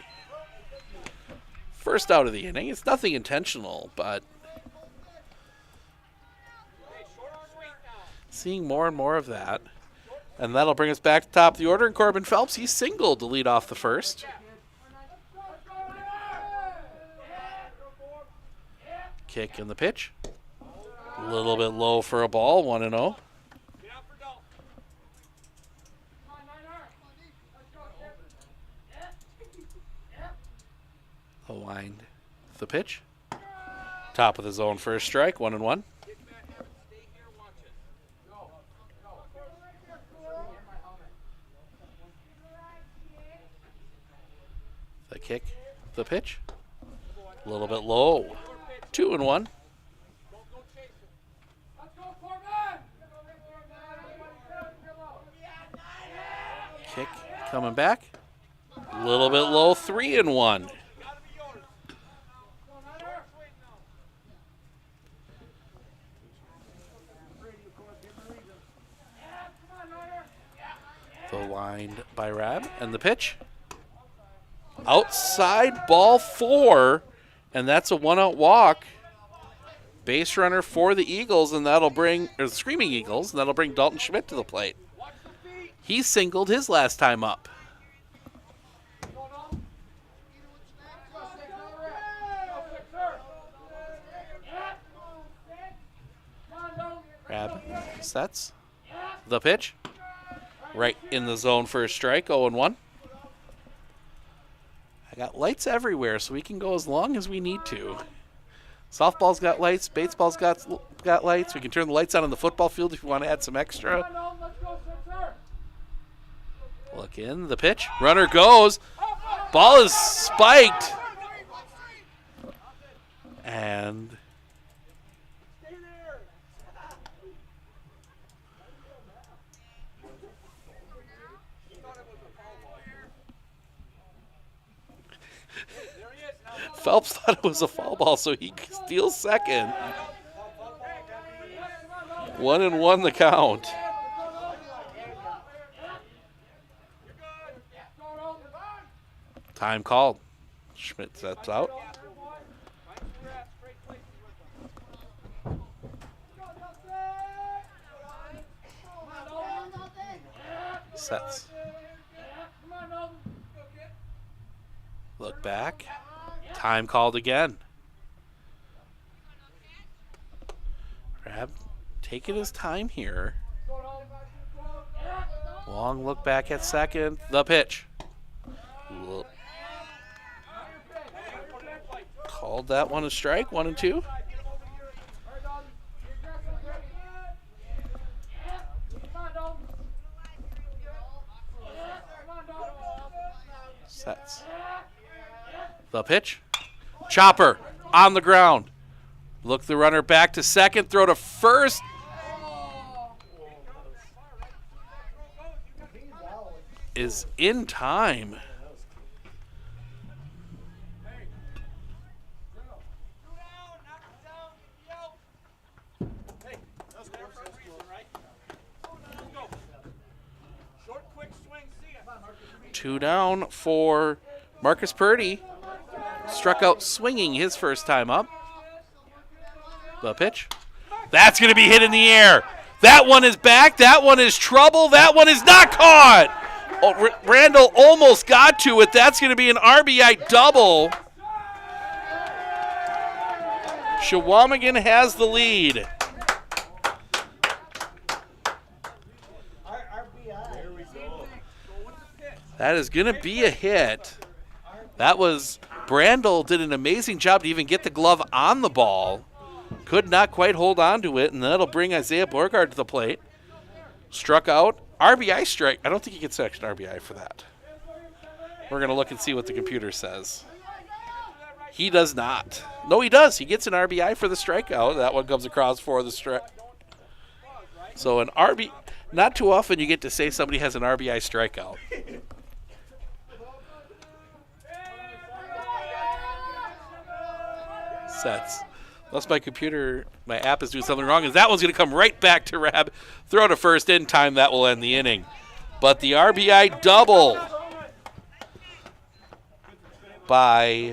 First out of the inning. It's nothing intentional, but seeing more and more of that. And that'll bring us back to top of the order. And Corbin Phelps, he's singled to lead off the first. Kick in the pitch. A little bit low for a ball, 1-0. The wind, the pitch. Top of the zone for a strike, 1-1. The kick, the pitch. A little bit low. 2-1. Kick coming back. A little bit low. 3-1. The wind by Rab and the pitch. Outside, ball 4. And that's a 1-out walk. Base runner for the Eagles, and that'll bring, or the Screaming Eagles, and that'll bring Dalton Schmidt to the plate. He singled his last time up. Rab sets. The pitch. Right in the zone for a strike, 0-1. I got lights everywhere, so we can go as long as we need to. Softball's got lights. Baseball's got lights. We can turn the lights on in the football field if you want to add some extra. Look in. The pitch. Runner goes. Ball is spiked. And Phelps thought it was a foul ball, so he steals second. 1-1 the count. Time called. Schmidt sets out. Sets. Look back. Time called again. Rab taking his time here. Long look back at second. The pitch. Called that one a strike. 1-2. The pitch. Chopper on the ground. Look the runner back to second. Throw to first. Is in time. Two down for Marcus Purdy. Struck out swinging his first time up. The pitch. That's going to be hit in the air. That one is back. That one is trouble. That one is not caught. Oh, Randall almost got to it. That's going to be an RBI double. Chequamegon has the lead. That is going to be a hit. That was, Brandel did an amazing job to even get the glove on the ball. Could not quite hold on to it, and that'll bring Isaiah Borgard to the plate. Struck out. RBI strike. I don't think he gets an RBI for that. We're going to look and see what the computer says. He does not. No, he does. He gets an RBI for the strikeout. That one comes across for the strike. So an RBI, not too often you get to say somebody has an RBI strikeout. Sets. Unless my computer, my app is doing something wrong, and that one's going to come right back to Rab. Throw to first in time. That will end the inning. But the RBI double by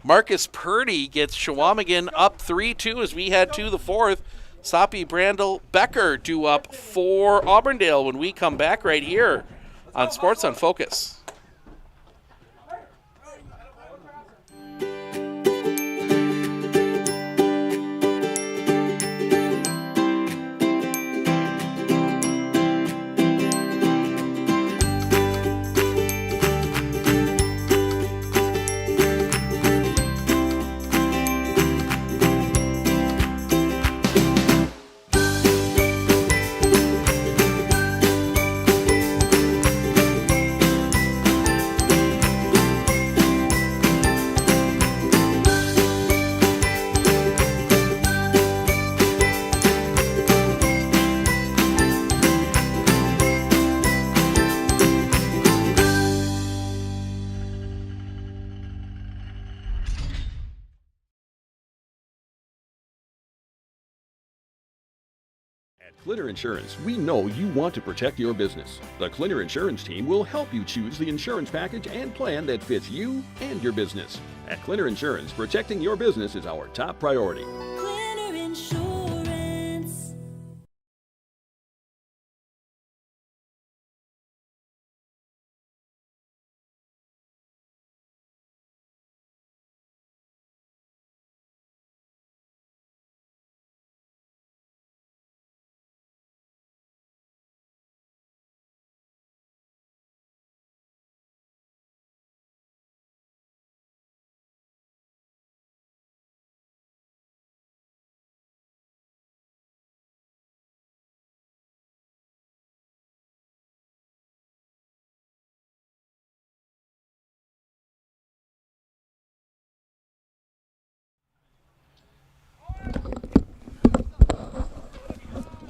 Marcus Purdy gets Chequamegon up 3-2 as we head to the fourth. Soppy, Brandel, Becker due up for Auburndale when we come back right here on Sports on Focus. Clinner Insurance, we know you want to protect your business. The Clinner Insurance team will help you choose the insurance package and plan that fits you and your business. At Clinner Insurance, protecting your business is our top priority. Clinner Insurance.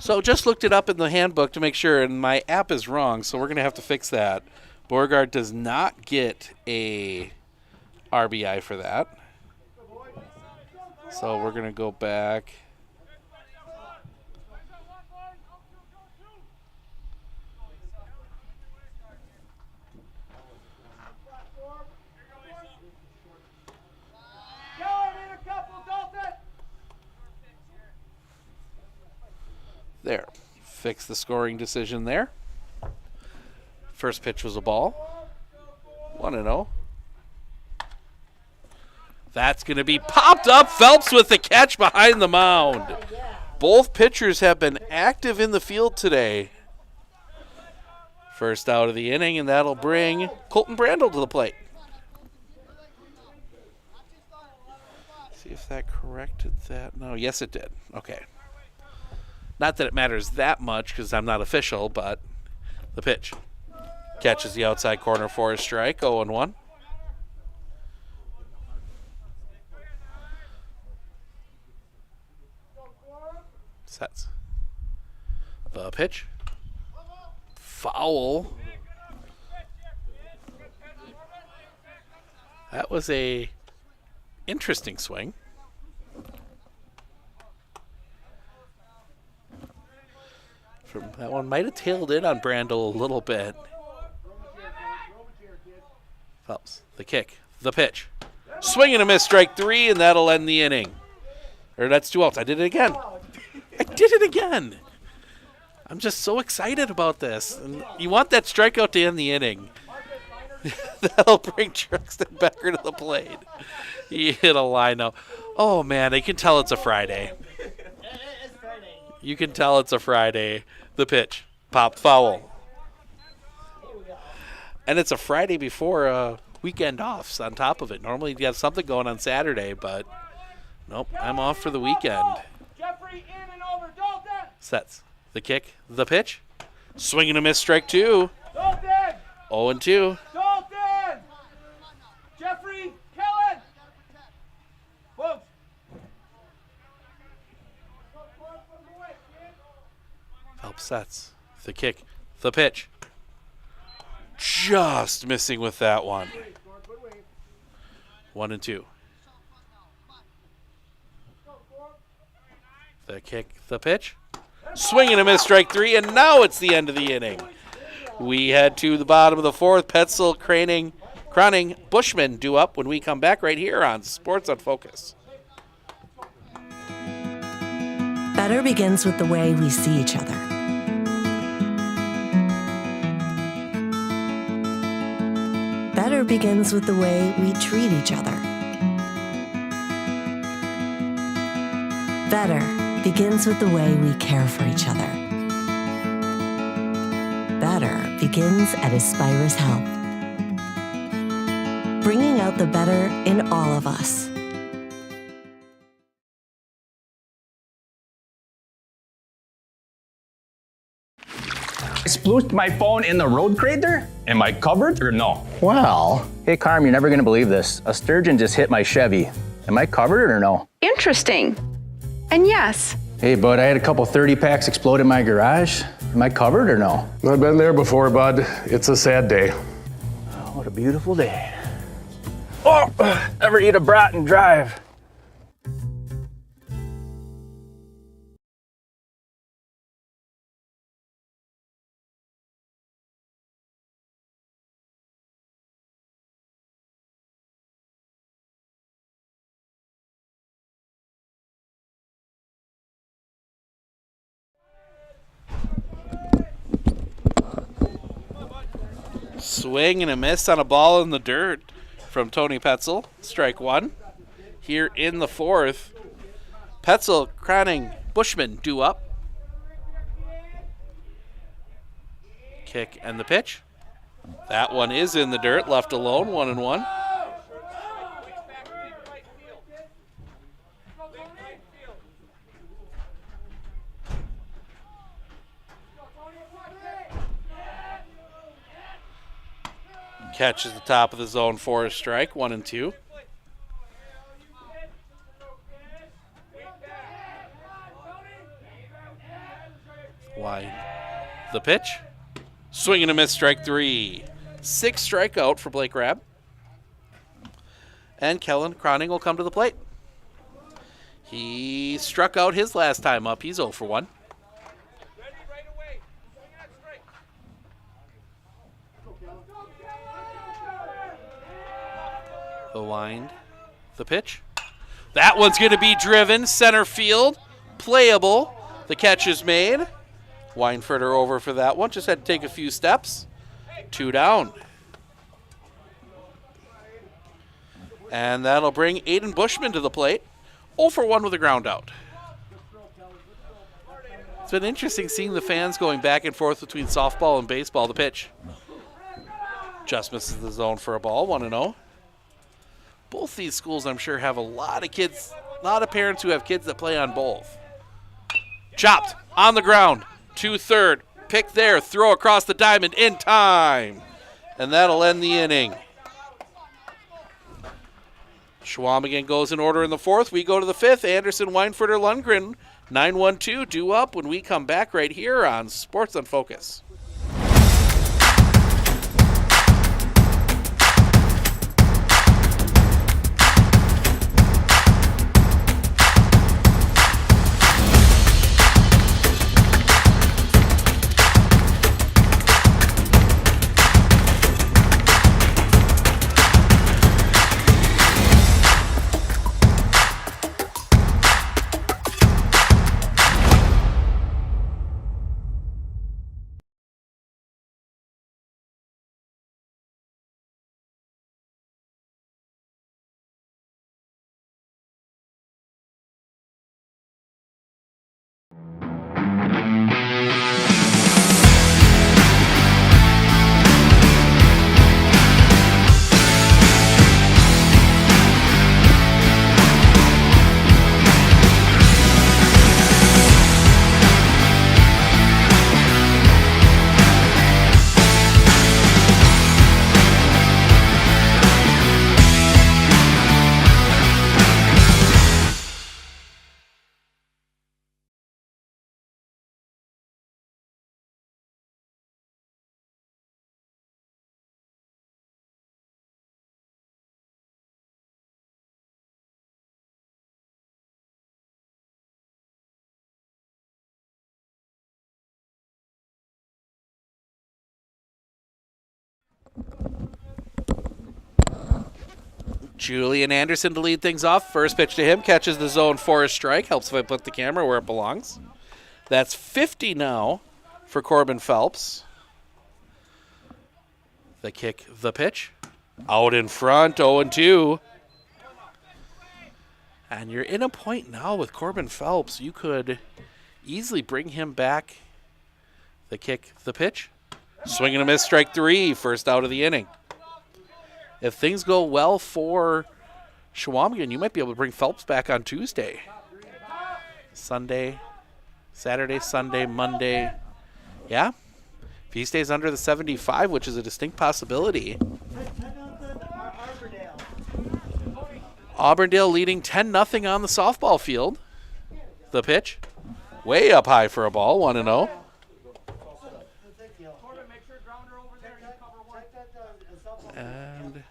So just looked it up in the handbook to make sure, and my app is wrong, so we're going to have to fix that. Borgard does not get a RBI for that. So we're going to go back. There. Fix the scoring decision there. First pitch was a ball. 1-0. That's going to be popped up. Phelps with the catch behind the mound. Both pitchers have been active in the field today. First out of the inning, and that'll bring Colton Brandel to the plate. See if that corrected that. No, yes it did. Okay. Not that it matters that much because I'm not official, but the pitch. Catches the outside corner for a strike, 0-1. pitch. Foul. That was a interesting swing. That one might have tailed in on Brandel a little bit. Phelps, the kick, the pitch. Swing and a miss, strike 3, and that'll end the inning. Or that's 2 outs. I did it again. I did it again. I'm just so excited about this. And you want that strikeout to end the inning. That'll bring Truxton Becker to the plate. He hit a line now. Oh, man, I can tell it's a Friday. You can tell it's a Friday. The pitch. Popped foul. And it's a Friday before weekend offs on top of it. Normally you have something going on Saturday, but nope, I'm off for the weekend. Jeffrey in and over, Dalton! Sets. The kick. The pitch. Swing and a miss, strike 2. Dalton! 0-2. Dalton! Jeffrey, Kellen! Folks. Phelps sets. The kick. The pitch. Just missing with that one. 1-2. The kick. The pitch. Swing and a miss, strike 3, and now it's the end of the inning. We head to the bottom of the 4th. Petzel, Croning, Bushman due up when we come back right here on Sports on Focus. Better begins with the way we see each other. Better begins with the way we treat each other. Better begins with the way we care for each other. Better begins at Aspirus Health, bringing out the better in all of us. I splooshed my phone in the road crater? Am I covered or no? Well. Hey, Carm, you're never gonna believe this. A sturgeon just hit my Chevy. Am I covered or no? Interesting. And yes. Hey, bud, I had a couple 30 packs explode in my garage. Am I covered or no? I've been there before, bud. It's a sad day. Oh, what a beautiful day. Oh, ever eat a brat and drive? Swing and a miss on a ball in the dirt from Tony Petzel. Strike 1. Here in the 4th, Petzel, Croning, Bushman due up. Kick and the pitch. That one is in the dirt, left alone, 1-1. Catches the top of the zone for a strike, 1-2. Wide. The pitch. Swing and a miss, strike 3. 6 strikeout for Blake Rabb. And Kellen Croning will come to the plate. He struck out his last time up. He's 0 for 1. The wind, the pitch. That one's going to be driven. Center field, playable. The catch is made. Weinfurter over for that one. Just had to take a few steps. 2 down. And that'll bring Aiden Bushman to the plate. 0 for 1 with a ground out. It's been interesting seeing the fans going back and forth between softball and baseball. The pitch just misses the zone for a ball, 1-0. Both these schools, I'm sure, have a lot of kids, a lot of parents who have kids that play on both. Chopped on the ground to third. Pick there, throw across the diamond in time. And that'll end the inning. Chequamegon goes in order in the 4th. We go to the 5th. Anderson, Weinfurter, Lundgren 912 due up when we come back right here on Sports on Focus. Julian Anderson to lead things off. First pitch to him, catches the zone for a strike. Helps if I put the camera where it belongs. That's 50 now for Corbin Phelps. The kick, the pitch. Out in front, 0-2. And you're in a point now with Corbin Phelps. You could easily bring him back. The kick, the pitch. Swing and a miss, strike 3, first out of the inning. If things go well for Chequamegon, you might be able to bring Phelps back on Tuesday. Sunday, Saturday, Sunday, Monday. Yeah. If he stays under the 75, which is a distinct possibility. Auburndale leading 10-0 on the softball field. The pitch. Way up high for a ball, 1-0. And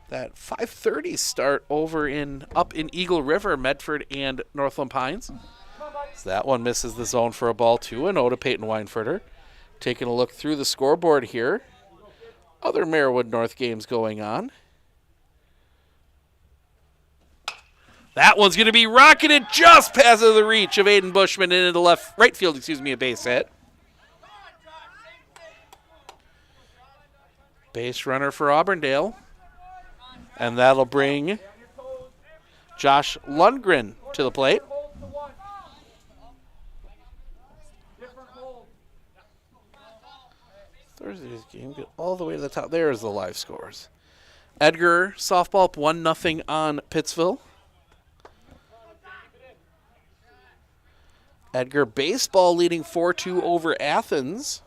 that 5:30 start over up in Eagle River, Medford and Northland Pines. So that one misses the zone for a ball, 2-0 to Peyton Weinfurter. Taking a look through the scoreboard here. Other Marawood North games going on. That one's going to be rocketed just past the reach of Aiden Bushman into the right field, a base hit. Base runner for Auburndale. And that'll bring Josh Lundgren to the plate. Thursday's game, get all the way to the top. There's the live scores. Edgar softball up 1-0 on Pittsville. Edgar baseball leading 4-2 over Athens.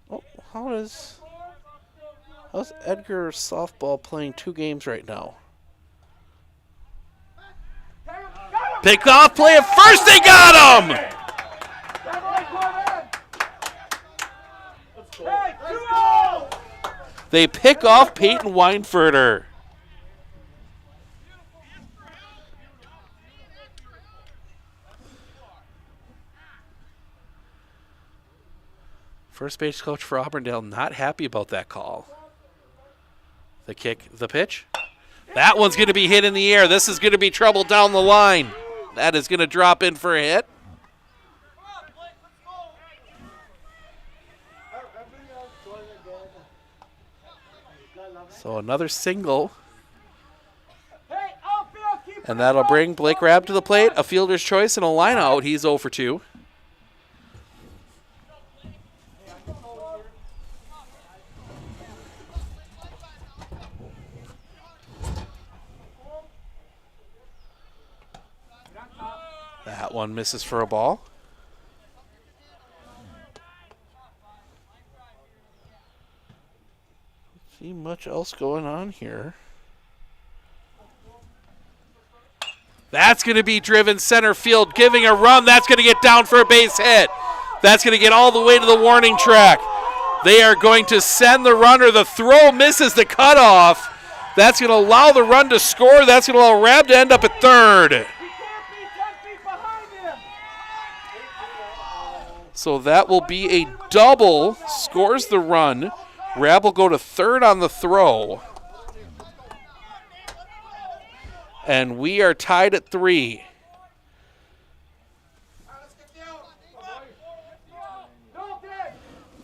Oh, how's Edgar softball playing 2 games right now? Pick off play at first, they got him! They pick off Peyton Weinfurter. First base coach for Auburndale not happy about that call. The kick, the pitch. That one's going to be hit in the air. This is going to be trouble down the line. That is going to drop in for a hit. So another single. And that'll bring Blake Rabb to the plate. A fielder's choice and a line out. He's 0 for 2. That one misses for a ball. Don't see much else going on here. That's going to be driven center field, giving a run. That's going to get down for a base hit. That's going to get all the way to the warning track. They are going to send the runner. The throw misses the cutoff. That's going to allow the run to score. That's going to allow Rab to end up at third. So that will be a double. Scores the run. Rab will go to third on the throw. And we are tied at 3.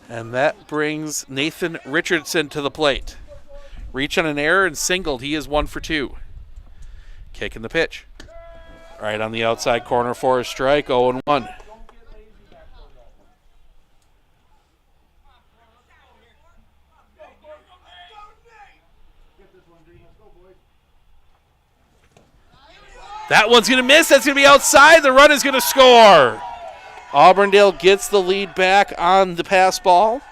And that brings Nathan Richardson to the plate. Reach on an error and singled. He is 1 for 2. Kicking the pitch. Right on the outside corner for a strike, 0-1. That one's going to miss. That's going to be outside. The run is going to score. Auburndale gets the lead back on the pass ball.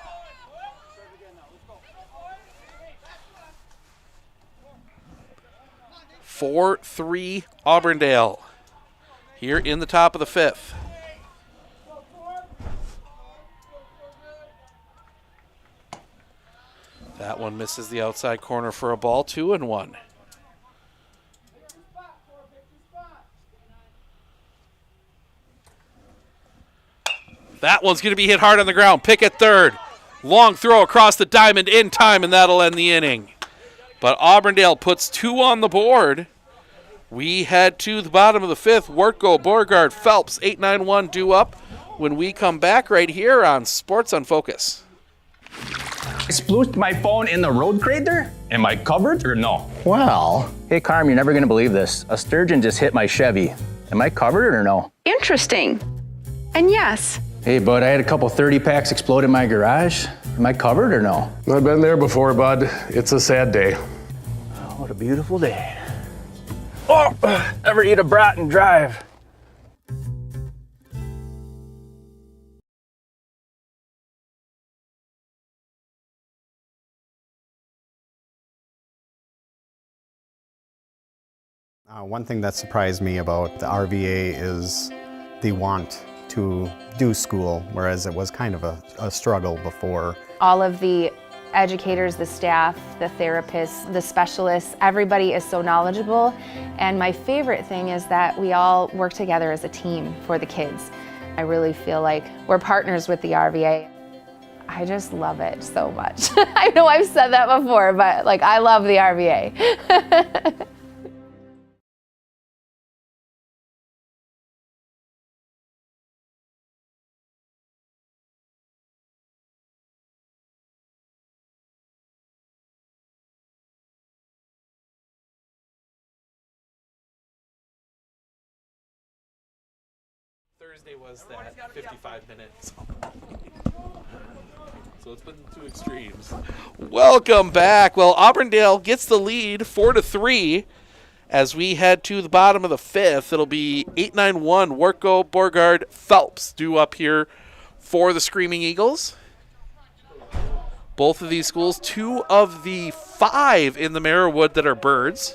Four, 3 Auburndale here in the top of the 5th. That one misses the outside corner for a ball, 2-1. That one's going to be hit hard on the ground. Pick at third. Long throw across the diamond in time, and that'll end the inning. But Auburndale puts 2 on the board. We head to the bottom of the 5th. Worko, Beauregard, Phelps, 8-9-1 due up when we come back right here on Sports on Focus. I splooshed my phone in the road crater? Am I covered or no? Well. Hey, Carm, you're never going to believe this. A sturgeon just hit my Chevy. Am I covered or no? Interesting. And yes. Hey, bud, I had a couple 30 packs explode in my garage. Am I covered or no? I've been there before, bud. It's a sad day. Oh, what a beautiful day. Oh, ever eat a brat and drive? One thing that surprised me about the RVA is the want to do school, whereas it was kind of a struggle before. All of the educators, the staff, the therapists, the specialists, everybody is so knowledgeable. And my favorite thing is that we all work together as a team for the kids. I really feel like we're partners with the RVA. I just love it so much. I know I've said that before, but like I love the RVA. Thursday was that 55 minutes. So it's been 2 extremes. Welcome back. Well, Auburndale gets the lead 4-3 as we head to the bottom of the 5th. It'll be 8-9-1 Worko, Beauregard, Phelps due up here for the Screaming Eagles. Both of these schools, 2 of the 5 in the Marawood that are birds.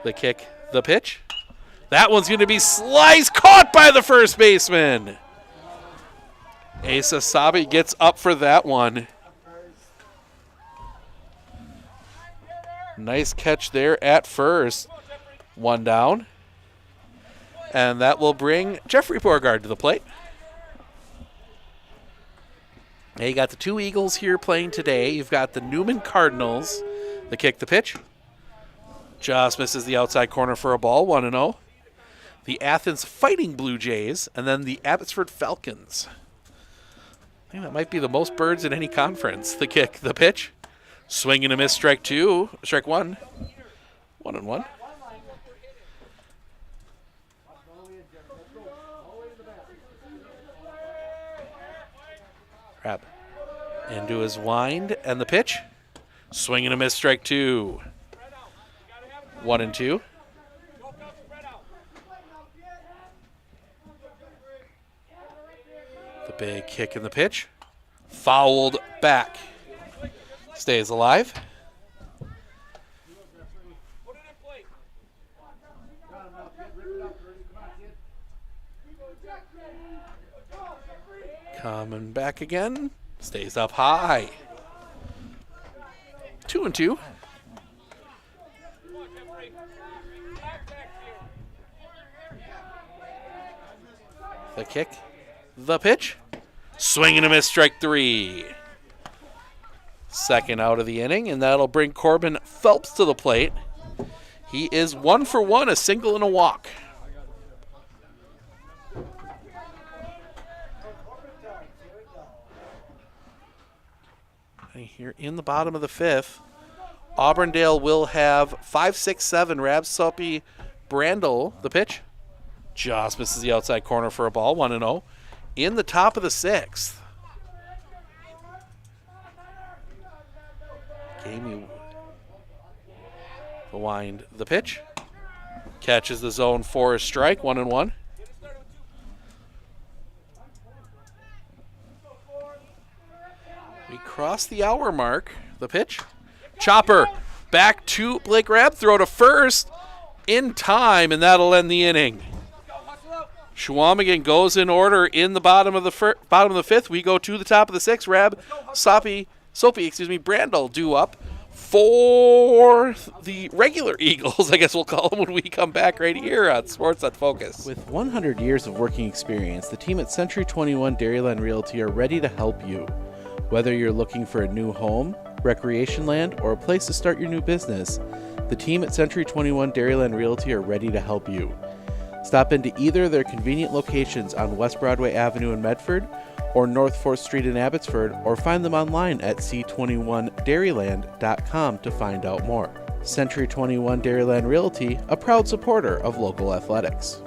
The kick. The pitch. That one's going to be sliced, caught by the first baseman. Asa Sabi gets up for that one. Nice catch there at first. 1 down. And that will bring Jeffrey Beauregard to the plate. Now you got the 2 Eagles here playing today. You've got the Newman Cardinals. The kick, the pitch. Just misses the outside corner for a ball, 1-0. The Athens Fighting Blue Jays, and then the Abbotsford Falcons. I think that might be the most birds in any conference. The kick, the pitch. Swing and a miss, strike 2. Strike 1. 1-1. Crab. Into his wind, and the pitch. Swing and a miss, strike 2. 1-2. The big kick in the pitch. Fouled back. Stays alive. Coming back again. Stays up high. 2-2. The kick. The pitch. Swing and a miss, strike 3. Second out of the inning, and that'll bring Corbin Phelps to the plate. He is 1 for 1, a single and a walk. Here in the bottom of the 5th, Auburndale will have 5, 6, 7. Rabsoppy Brandel, the pitch. Just misses the outside corner for a ball, 1-0. In the top of the 6th. Gamey the wind, the pitch. Catches the zone for a strike, 1-1. We cross the hour mark. The pitch. Chopper back to Blake Rabb. Throw to first in time, and that'll end the inning. Chequamegon goes in order in the bottom of the 5th. We go to the top of the 6th. Rab, Soapy, Brandel due up for the regular Eagles, I guess we'll call them, when we come back right here on Sports on Focus. With 100 years of working experience, the team at Century 21 Dairyland Realty are ready to help you. Whether you're looking for a new home, recreation land, or a place to start your new business, the team at Century 21 Dairyland Realty are ready to help you. Stop into either of their convenient locations on West Broadway Avenue in Medford or North 4th Street in Abbotsford, or find them online at c21dairyland.com to find out more. Century 21 Dairyland Realty, a proud supporter of local athletics.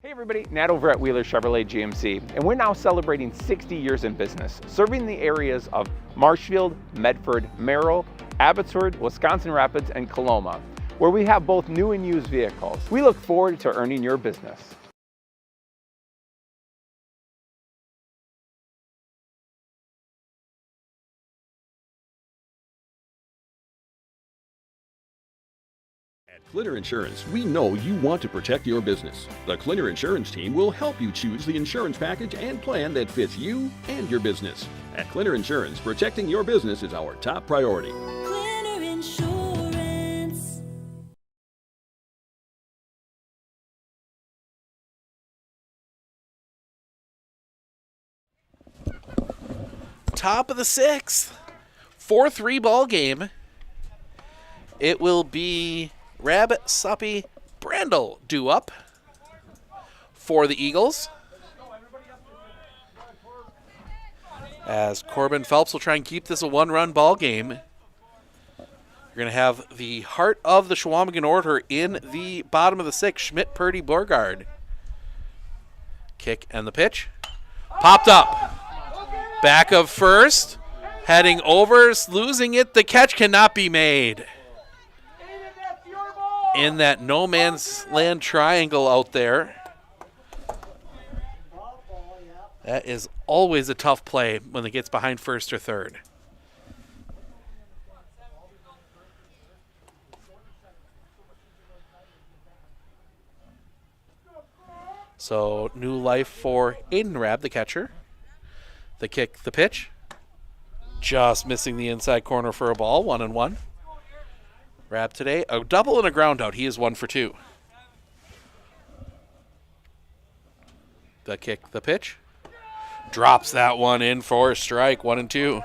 Hey everybody, Nat over at Wheeler Chevrolet GMC, and we're now celebrating 60 years in business, serving the areas of Marshfield, Medford, Merrill, Abbotsford, Wisconsin Rapids, and Coloma, where we have both new and used vehicles. We look forward to earning your business. At Clinner Insurance, we know you want to protect your business. The Clinner Insurance team will help you choose the insurance package and plan that fits you and your business. At Clinner Insurance, protecting your business is our top priority. Clinner Insurance. Top of the 6th. 4-3 ball game. It will be Rabsoppy Brandel due up for the Eagles, as Corbin Phelps will try and keep this a 1-run ball game. You're going to have the heart of the Chequamegon order in the bottom of the 6th, Schmidt, Purdy, Borgard. Kick and the pitch. Popped up. Back of first. Heading over, losing it. The catch cannot be made. In that no man's land triangle out there. That is always a tough play when it gets behind first or third. So new life for Aiden Rabb, the catcher. The kick, the pitch. Just missing the inside corner for a ball, 1-1. Rabb today, a double and a ground out. He is 1 for 2. The kick, the pitch. Drops that one in for a strike, 1-2.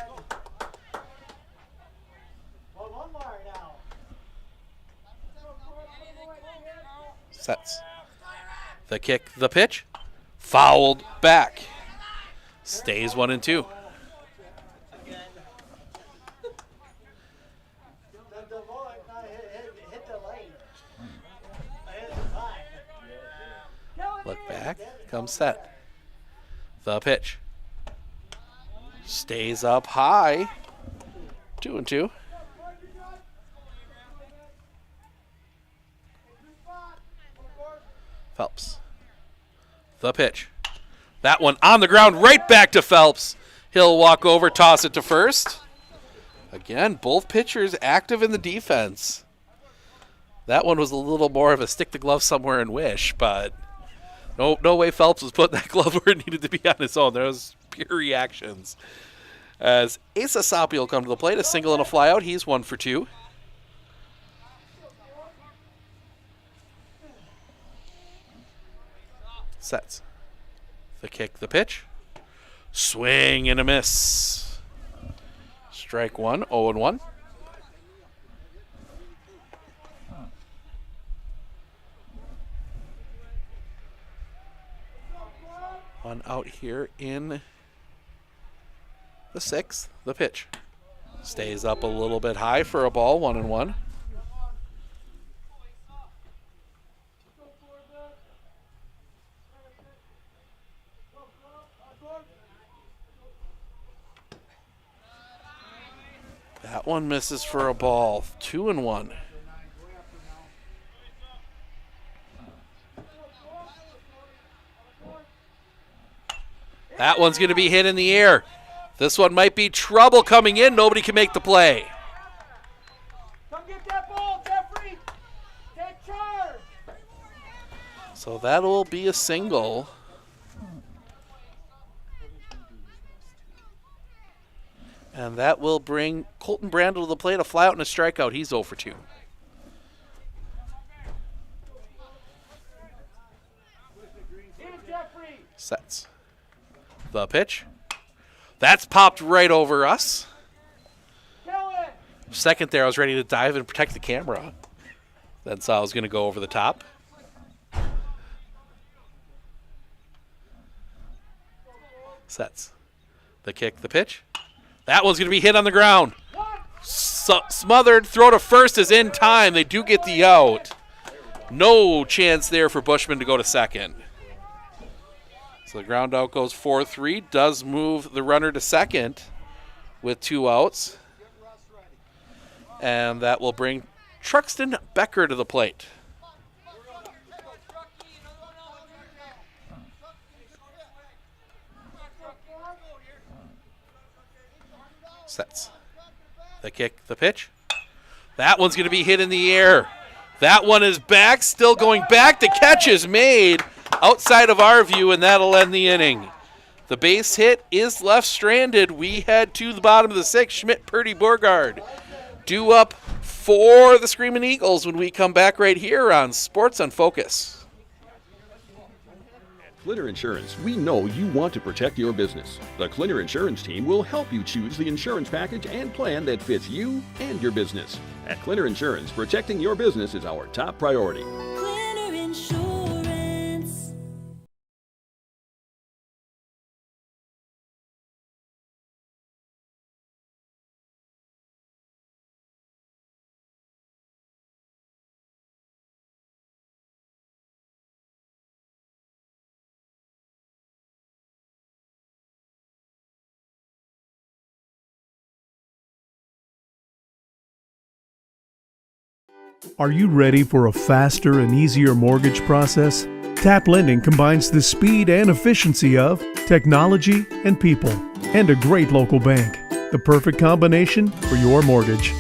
Sets. The kick, the pitch. Fouled back. Stays 1-2. Look back, comes set. The pitch. Stays up high. 2-2. Phelps. The pitch. That one on the ground, right back to Phelps. He'll walk over, toss it to first. Again, both pitchers active in the defense. That one was a little more of a stick the glove somewhere and wish, but no way Phelps was putting that glove where it needed to be on his own. There was pure reactions. As Asa Sapi will come to the plate, a single and a fly out. He's 1 for 2. Sets. The kick, the pitch. Swing and a miss. Strike 1, 0-1. One out here in the 6th. The pitch. Stays up a little bit high for a ball, 1-1. That one misses for a ball, 2-1. That one's going to be hit in the air. This one might be trouble coming in. Nobody can make the play. Come get that ball, Jeffrey. Take charge. So that'll be a single. And that will bring Colton Brandel to the plate, a fly out and a strikeout. He's 0 for 2. Sets. The pitch. That's popped right over us. Second there, I was ready to dive and protect the camera. Then saw I was going to go over the top. Sets. The kick, the pitch. That one's going to be hit on the ground. Smothered. Throw to first is in time. They do get the out. No chance there for Bushman to go to second. So the ground out goes 4-3. Does move the runner to second with 2 outs. And that will bring Truxton Becker to the plate. Sets. The kick, the pitch. That one's going to be hit in the air. That one is back, still going back. The catch is made outside of our view, and that'll end the inning. The base hit is left stranded. We head to the bottom of the 6th. Schmidt, Purdy, Borgard due up for the Screaming Eagles when we come back right here on Sports on Focus. Clinner Insurance, we know you want to protect your business. The Clinner Insurance team will help you choose the insurance package and plan that fits you and your business. At Clinner Insurance, protecting your business is our top priority. Clinner Insurance. Are you ready for a faster and easier mortgage process? Tap Lending combines the speed and efficiency of technology and people, and a great local bank. The perfect combination for your mortgage.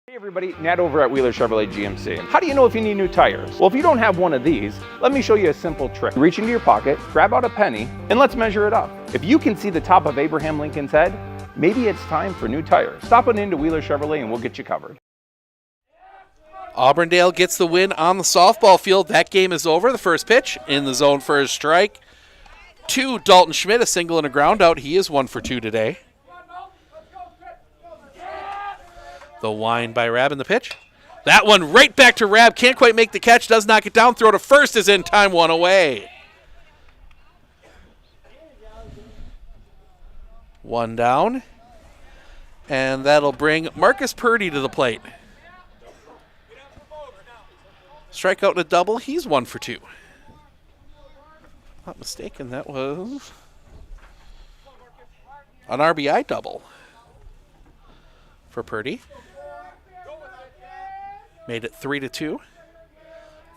Hey everybody, Nat over at Wheeler Chevrolet GMC. How do you know if you need new tires? Well, if you don't have one of these, let me show you a simple trick. Reach into your pocket, grab out a penny, and let's measure it up. If you can see the top of Abraham Lincoln's head, maybe it's time for new tires. Stop on into Wheeler Chevrolet and we'll get you covered. Auburndale gets the win on the softball field. That game is over. The first pitch in the zone for a strike. 2, Dalton Schmidt, a single and a ground out. He is 1 for 2 today. The wind by Rab in the pitch. That one right back to Rab. Can't quite make the catch. Does knock it down. Throw to first is in time. 1 away. 1 down. And that'll bring Marcus Purdy to the plate. Strikeout and a double. He's 1 for 2. Not mistaken, that was an RBI double for Purdy. Made it 3-2.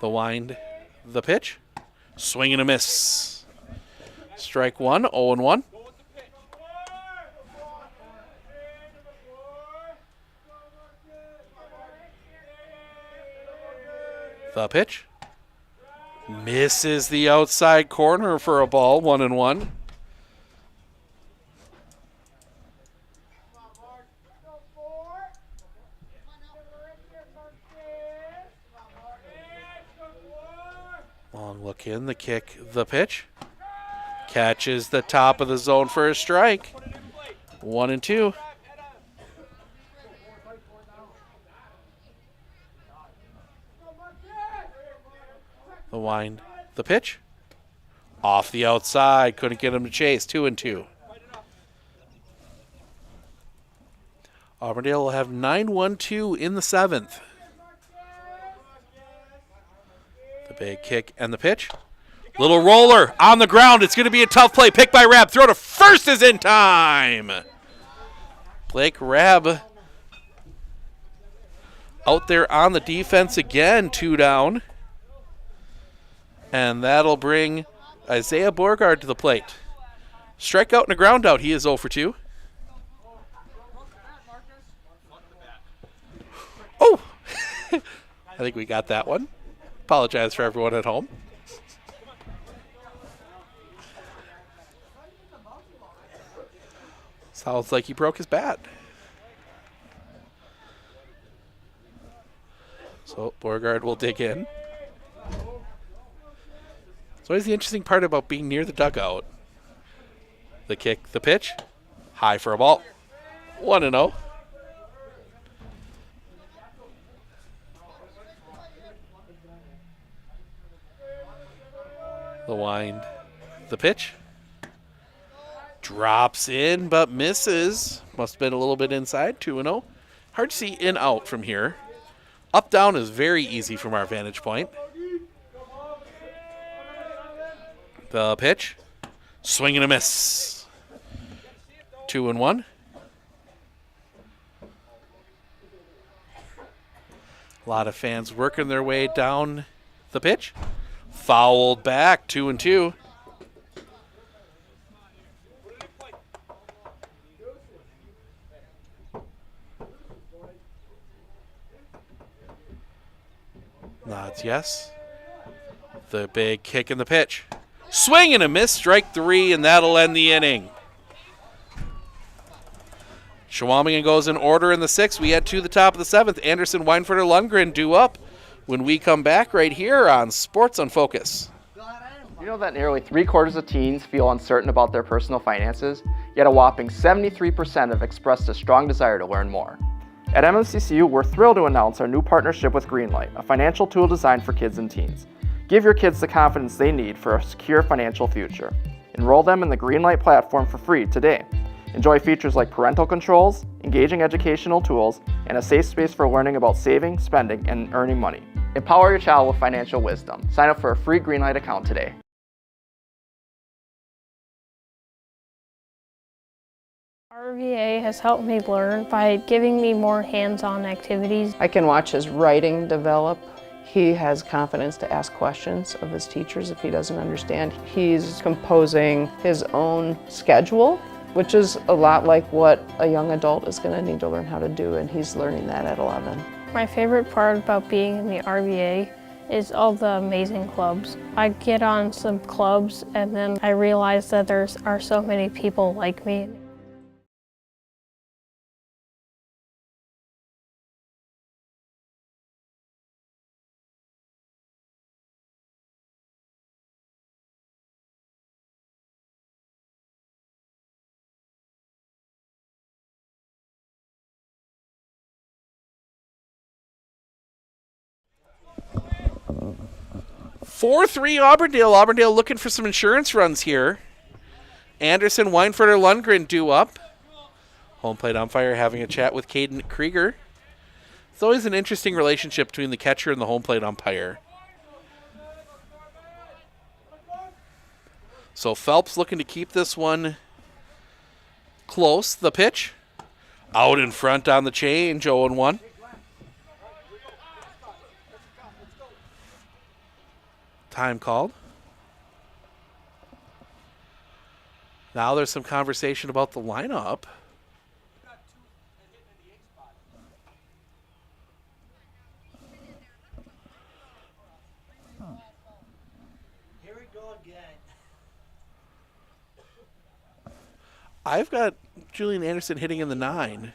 The wind, the pitch. Swing and a miss. Strike one, 0-1. The pitch. Misses the outside corner for a ball, 1-1. Long look in, the kick, the pitch. Catches the top of the zone for a strike. 1-2. The wind, the pitch. Off the outside, couldn't get him to chase, 2-2. Auburndale will have 9-1-2 in the 7th. The big kick and the pitch. Little roller on the ground. It's going to be a tough play. Picked by Rabb. Throw to first is in time. Blake Rabb out there on the defense again, 2 down. And that'll bring Isaiah Borgard to the plate. Strikeout and a ground out. He is 0 for 2. Oh! I think we got that one. Apologize for everyone at home. Sounds like he broke his bat. So Borgard will dig in. It's always the interesting part about being near the dugout. The kick, the pitch. High for a ball. 1-0. The wind, the pitch. Drops in, but misses. Must have been a little bit inside, 2-0. Hard to see in out from here. Up down is very easy from our vantage point. The pitch. Swing and a miss. 2-1. A lot of fans working their way down the pitch. Fouled back, 2-2. Nods yes. The big kick in the pitch. Swing and a miss, strike 3, and that'll end the inning. Chequamegon goes in order in the 6th. We head to the top of the 7th. Anderson, Weinfurter, Lundgren due up when we come back right here on Sports on Focus. You know that nearly 3/4 of teens feel uncertain about their personal finances, yet a whopping 73% have expressed a strong desire to learn more. At MMCCU, we're thrilled to announce our new partnership with Greenlight, a financial tool designed for kids and teens. Give your kids the confidence they need for a secure financial future. Enroll them in the Greenlight platform for free today. Enjoy features like parental controls, engaging educational tools, and a safe space for learning about saving, spending, and earning money. Empower your child with financial wisdom. Sign up for a free Greenlight account today. RVA has helped me learn by giving me more hands-on activities. I can watch his writing develop. He has confidence to ask questions of his teachers if he doesn't understand. He's composing his own schedule, which is a lot like what a young adult is going to need to learn how to do, and he's learning that at 11. My favorite part about being in the RVA is all the amazing clubs. I get on some clubs and then I realize that there are so many people like me. (4-3) Auburndale. Auburndale looking for some insurance runs here. Anderson, Weinfurter, Lundgren due up. Home plate umpire having a chat with Caden Krieger. It's always an interesting relationship between the catcher and the home plate umpire. So Phelps looking to keep this one close. The pitch. Out in front on the change, 0-1. Time called. Now there's some conversation about the lineup. Here we go again. I've got Julian Anderson hitting in the 9.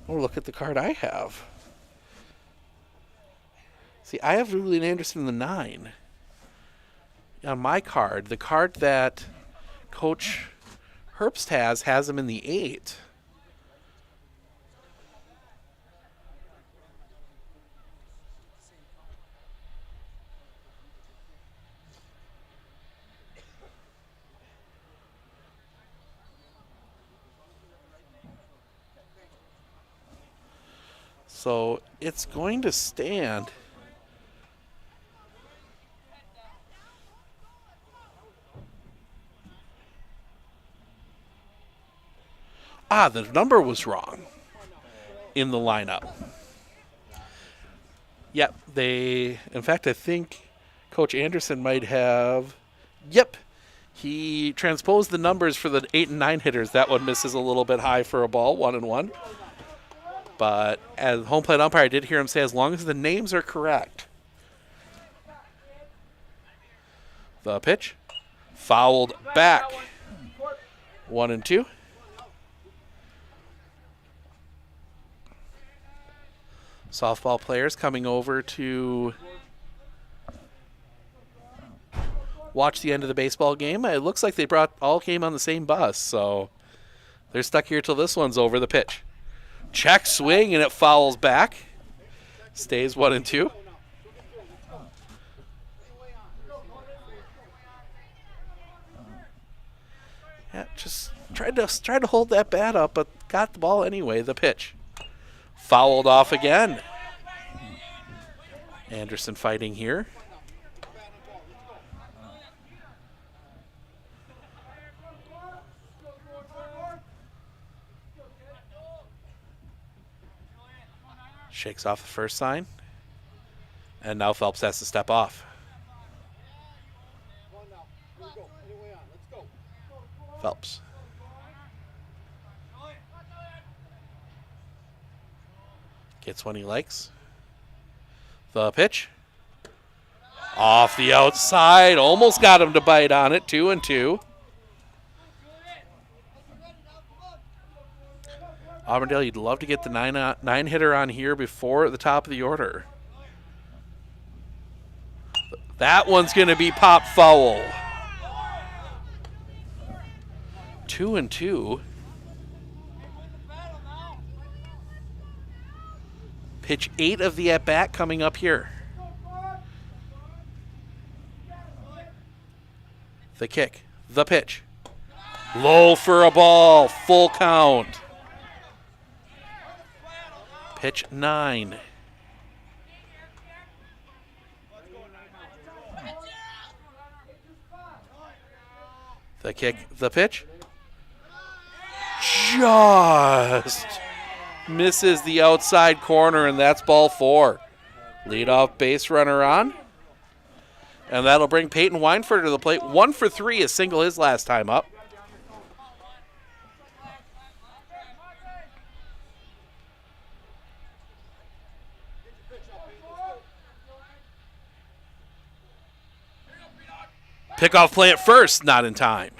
Oh, look at the card I have. See, I have Julian Anderson in the 9. On my card, the card that Coach Herbst has him in the 8. So it's going to stand. The number was wrong in the lineup. Yep, in fact, I think Coach Anderson might have, he transposed the numbers for the 8 and 9 hitters. That one misses a little bit high for a ball, 1-1. But as home plate umpire, I did hear him say, as long as the names are correct. The pitch, fouled back, 1-2. Softball players coming over to watch the end of the baseball game. It looks like they all came on the same bus, so they're stuck here till this one's over. The pitch. Check swing, and it fouls back. Stays 1-2. Yeah, just tried to hold that bat up, but got the ball anyway. The pitch. Fouled off again. Anderson fighting here. Shakes off the first sign. And now Phelps has to step off. Phelps. Gets one he likes. The pitch. Off the outside. Almost got him to bite on it. 2-2. Auburndale, you'd love to get the 9 hitter on here before the top of the order. That one's going to be pop foul. 2-2. Pitch 8 of the at-bat coming up here. The kick. The pitch. Low for a ball. Full count. Pitch 9. The kick. The pitch. Just misses the outside corner, and that's ball 4. Leadoff base runner on. And that'll bring Peyton Weinford to the plate. 1 for 3, a single his last time up. Pickoff play at first, not in time.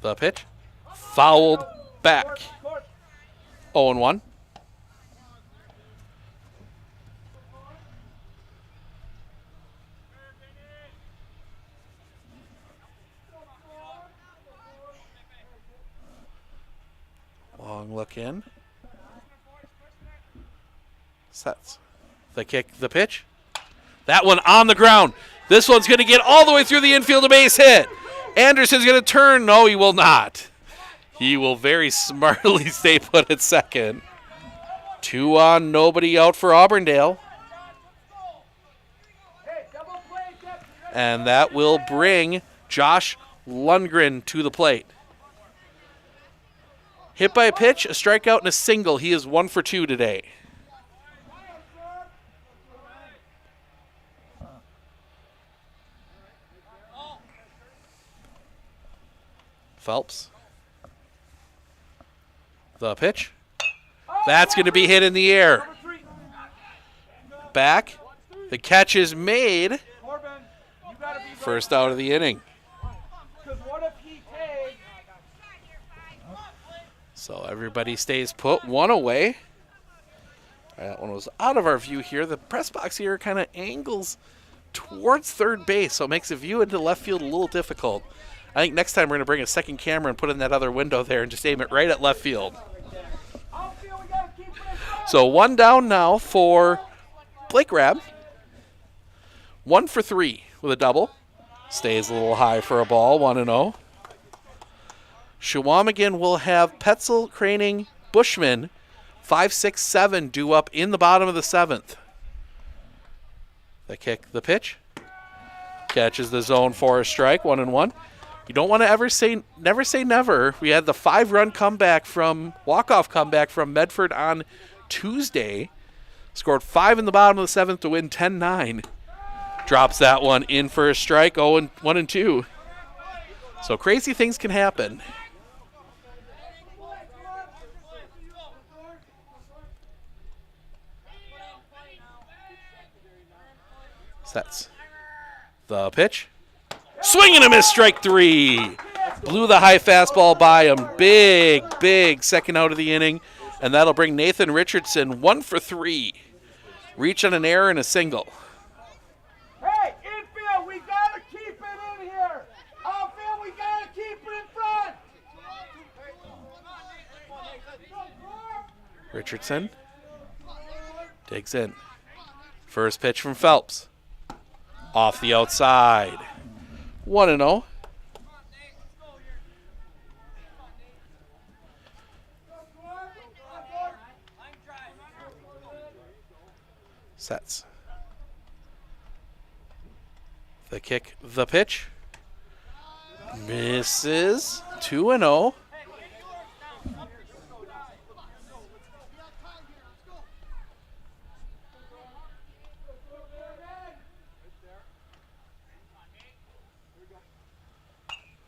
The pitch. Fouled back. 0-1. Long look in. Sets. The kick, the pitch. That one on the ground. This one's going to get all the way through the infield, a base hit. Anderson's going to turn. No, he will not. He will very smartly stay put at second. 2 on, nobody out for Auburndale. And that will bring Josh Lundgren to the plate. Hit by a pitch, a strikeout, and a single. He is 1 for 2 today. Phelps. The pitch. That's going to be hit in the air. Back. The catch is made. First out of the inning. So everybody stays put. One away. That one was out of our view here. The press box here kind of angles towards third base, so it makes the view into left field a little difficult. I think next time we're going to bring a second camera and put in that other window there and just aim it right at left field. So one down now for Blake Rabb. 1 for 3 with a double. Stays a little high for a ball, 1-0. Chequamegon will have Petzel, Craning, Bushman, 5, 6, 7 due up in the bottom of the 7th. The kick, the pitch. Catches the zone for a strike, 1-1. You don't want to ever say never. We had the 5-run comeback walk-off comeback from Medford on Tuesday. Scored 5 in the bottom of the 7th to win 10-9. Drops that one in for a strike, 1-2. So crazy things can happen. Sets. The pitch. Swing and a miss, strike 3. Blew the high fastball by him. Big second out of the inning. And that'll bring Nathan Richardson 1 for 3. Reach on an error and a single. Hey, infield, we got to keep it in here. Outfield, we got to keep it in front. Richardson digs in. First pitch from Phelps. Off the outside. 1-0. Sets. The kick, the pitch. Misses. 2-0.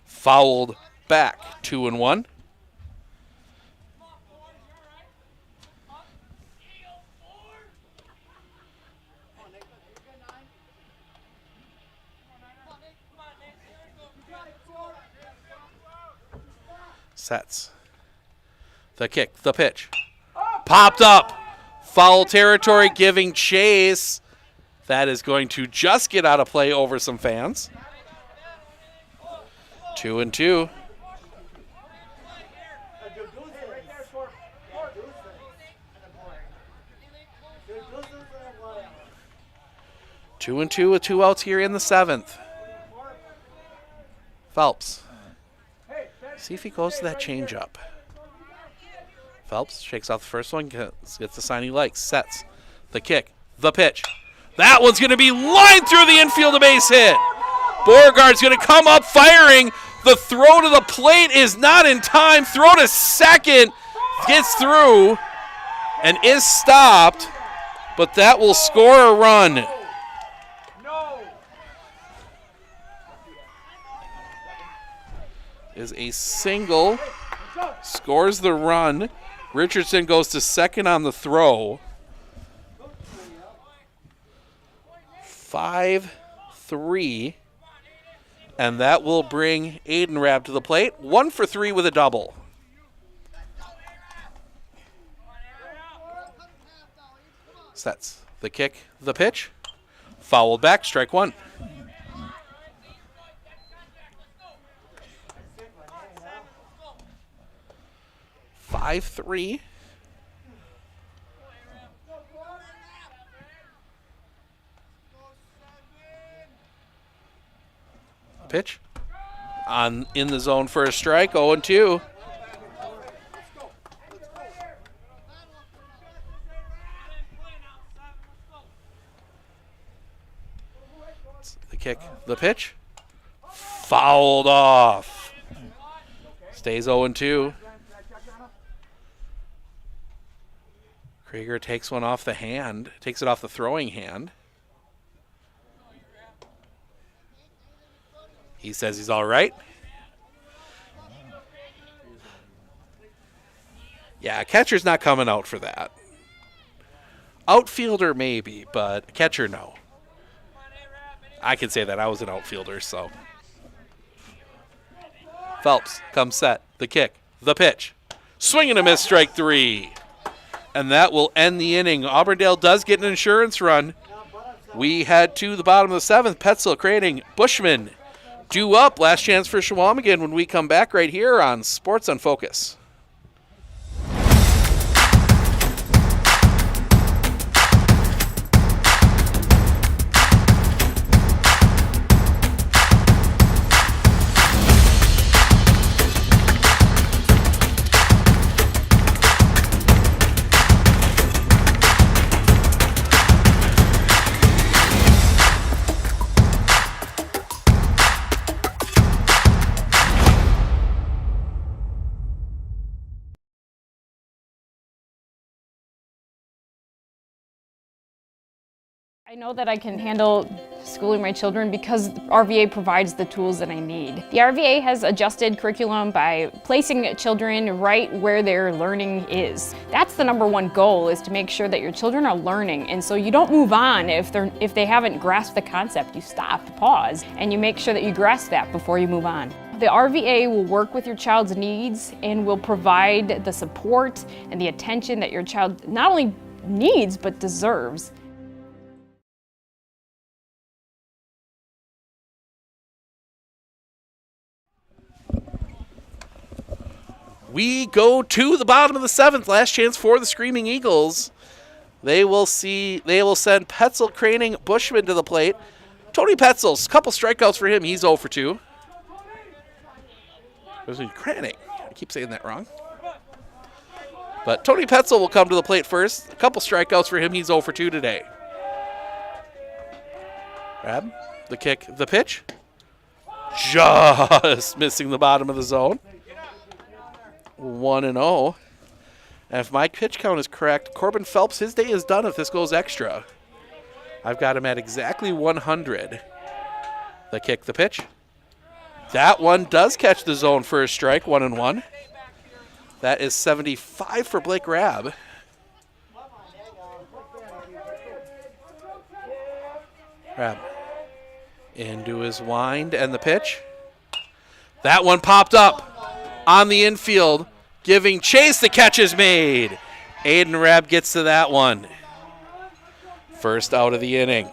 Fouled back, 2-1. Sets. The kick, the pitch. Popped up. Foul territory, giving chase. That is going to just get out of play over some fans. 2-2. Two and two with 2 outs here in the 7th. Phelps. See if he goes to that changeup. Phelps shakes off the first one, gets the sign he likes, sets. The kick, the pitch. That one's going to be lined through the infield, a base hit. Beauregard's going to come up firing. The throw to the plate is not in time. Throw to second gets through and is stopped, but that will score a run. Is a single, scores the run. Richardson goes to second on the throw. 5-3. And that will bring Aiden Rabb to the plate. 1 for 3 with a double. Sets. The kick, the pitch. Fouled back, strike 1. Five, 3. Pitch. In the zone for a strike, 0-2. The kick, the pitch. Fouled off. Stays 0-2. Krieger takes one off the hand, takes it off the throwing hand. He says he's all right. Yeah, catcher's not coming out for that. Outfielder maybe, but catcher no. I can say that. I was an outfielder, so. Phelps comes set. The kick. The pitch. Swing and a miss, strike 3. And that will end the inning. Auburndale does get an insurance run. We head to the bottom of the 7th. Petzel creating Bushman due up. Last chance for Chequamegon when we come back right here on Sports on Focus. I know that I can handle schooling my children because RVA provides the tools that I need. The RVA has adjusted curriculum by placing children right where their learning is. That's the #1 goal, is to make sure that your children are learning, and so you don't move on if they haven't grasped the concept. You stop, pause, and you make sure that you grasp that before you move on. The RVA will work with your child's needs and will provide the support and the attention that your child not only needs but deserves. We go to the bottom of the 7th. Last chance for the Screaming Eagles. They will send Petzel craning Bushman to the plate. Tony Petzel's couple strikeouts for him. He's 0-2. Was he Craning? I keep saying that wrong. But Tony Petzel will come to the plate first. A couple strikeouts for him. He's 0-2 today. Grab the kick, the pitch. Just missing the bottom of the zone. 1-0. And if my pitch count is correct, Corbin Phelps, his day is done if this goes extra. I've got him at exactly 100. The kick, the pitch. That one does catch the zone for a strike, 1-1. That is 75 for Blake Rabb. Rabb into his wind and the pitch. That one popped up on the infield, giving chase. The catch is made. Aiden Rabb gets to that one. First out of the inning.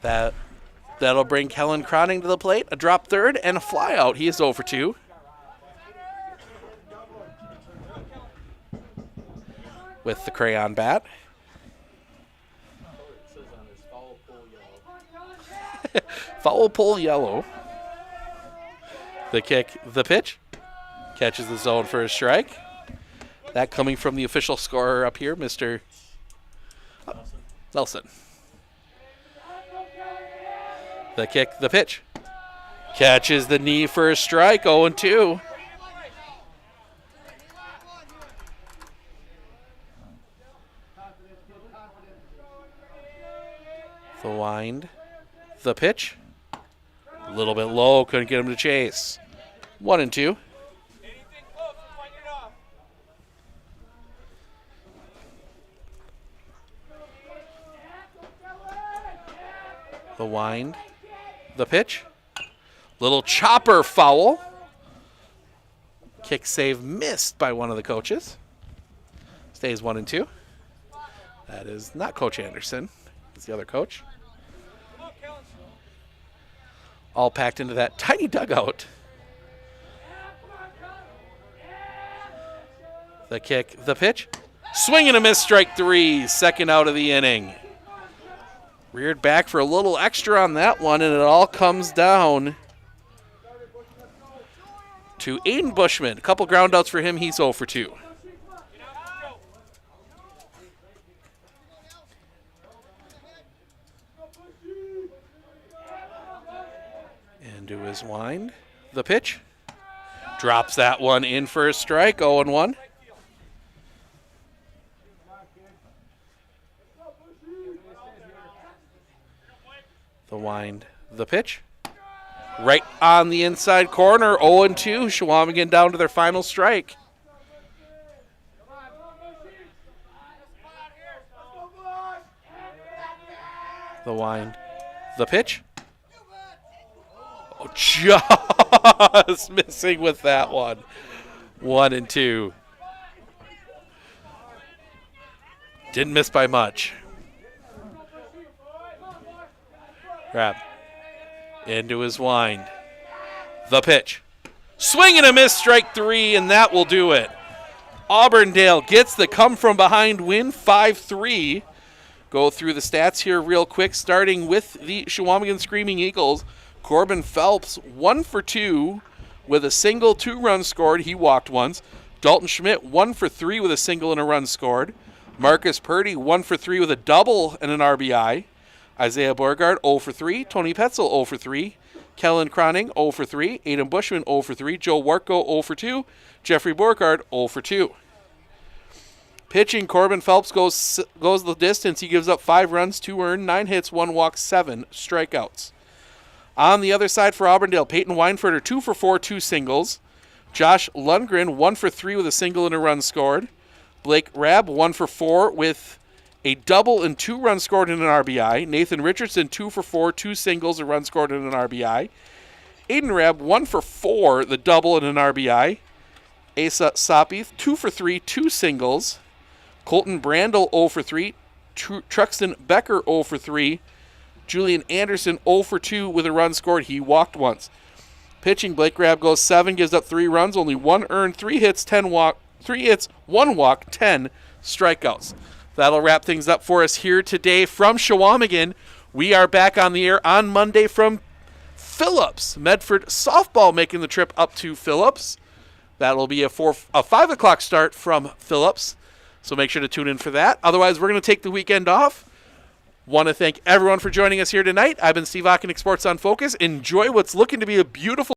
That'll bring Kellen Croning to the plate. A drop third and a fly out. He is 0-2. With the crayon bat. Foul pole yellow. The kick, the pitch. Catches the zone for a strike. That coming from the official scorer up here, Mr. Nelson. The kick, the pitch. Catches the knee for a strike, 0-2. The wind. The pitch. A little bit low, couldn't get him to chase. 1-2. The wind. The pitch. Little chopper foul. Kick save missed by one of the coaches. Stays 1-2. That is not Coach Anderson. It's the other coach. All packed into that tiny dugout. The kick, the pitch. Swing and a miss, strike 3. Second out of the inning. Reared back for a little extra on that one, and it all comes down to Aiden Bushman. A couple ground outs for him. He's 0-2. Into his wind. The pitch. Drops that one in for a strike. 0-1. The wind. The pitch. Right on the inside corner. 0-2. Chequamegon down to their final strike. The wind. The pitch. Oh, just missing with that one. 1-2. Didn't miss by much. Grab. Into his wind. The pitch. Swing and a miss, strike 3, and that will do it. Auburndale gets the come-from-behind win, 5-3. Go through the stats here real quick, starting with the Chequamegon Screaming Eagles. Corbin Phelps, 1 for 2 with a single, 2 runs scored. He walked once. Dalton Schmidt, 1 for 3 with a single and a run scored. Marcus Purdy, 1 for 3 with a double and an RBI. Isaiah Borgard, 0 for 3. Tony Petzel, 0 for 3. Kellen Croning, 0 for 3. Aiden Bushman, 0 for 3. Joe Wartko, 0 for 2. Jeffrey Borgard, 0 for 2. Pitching, Corbin Phelps goes the distance. He gives up 5 runs, 2 earned, 9 hits, 1 walk, 7 strikeouts. On the other side for Auburndale, Peyton Weinfurter, 2 for 4, 2 singles. Josh Lundgren, 1 for 3 with a single and a run scored. Blake Rabb, 1 for 4 with a double and 2 runs scored and an RBI. Nathan Richardson, 2 for 4, 2 singles, a run scored and an RBI. Aiden Rabb, 1 for 4, the double and an RBI. Asa Sapith, 2 for 3, 2 singles. Colton Brandel, 0 for 3. Truxton Becker, 0 for 3. Julian Anderson, 0 for 2 with a run scored. He walked once. Pitching, Blake Rabb goes 7, gives up 3 runs, only 1 earned, 3 hits, 1 walk, 10 strikeouts. That'll wrap things up for us here today from Chequamegon. We are back on the air on Monday from Phillips. Medford softball making the trip up to Phillips. That'll be a 5 o'clock start from Phillips. So make sure to tune in for that. Otherwise, we're going to take the weekend off. Want to thank everyone for joining us here tonight. I've been Steve Ockenick, Sports on Focus. Enjoy what's looking to be a beautiful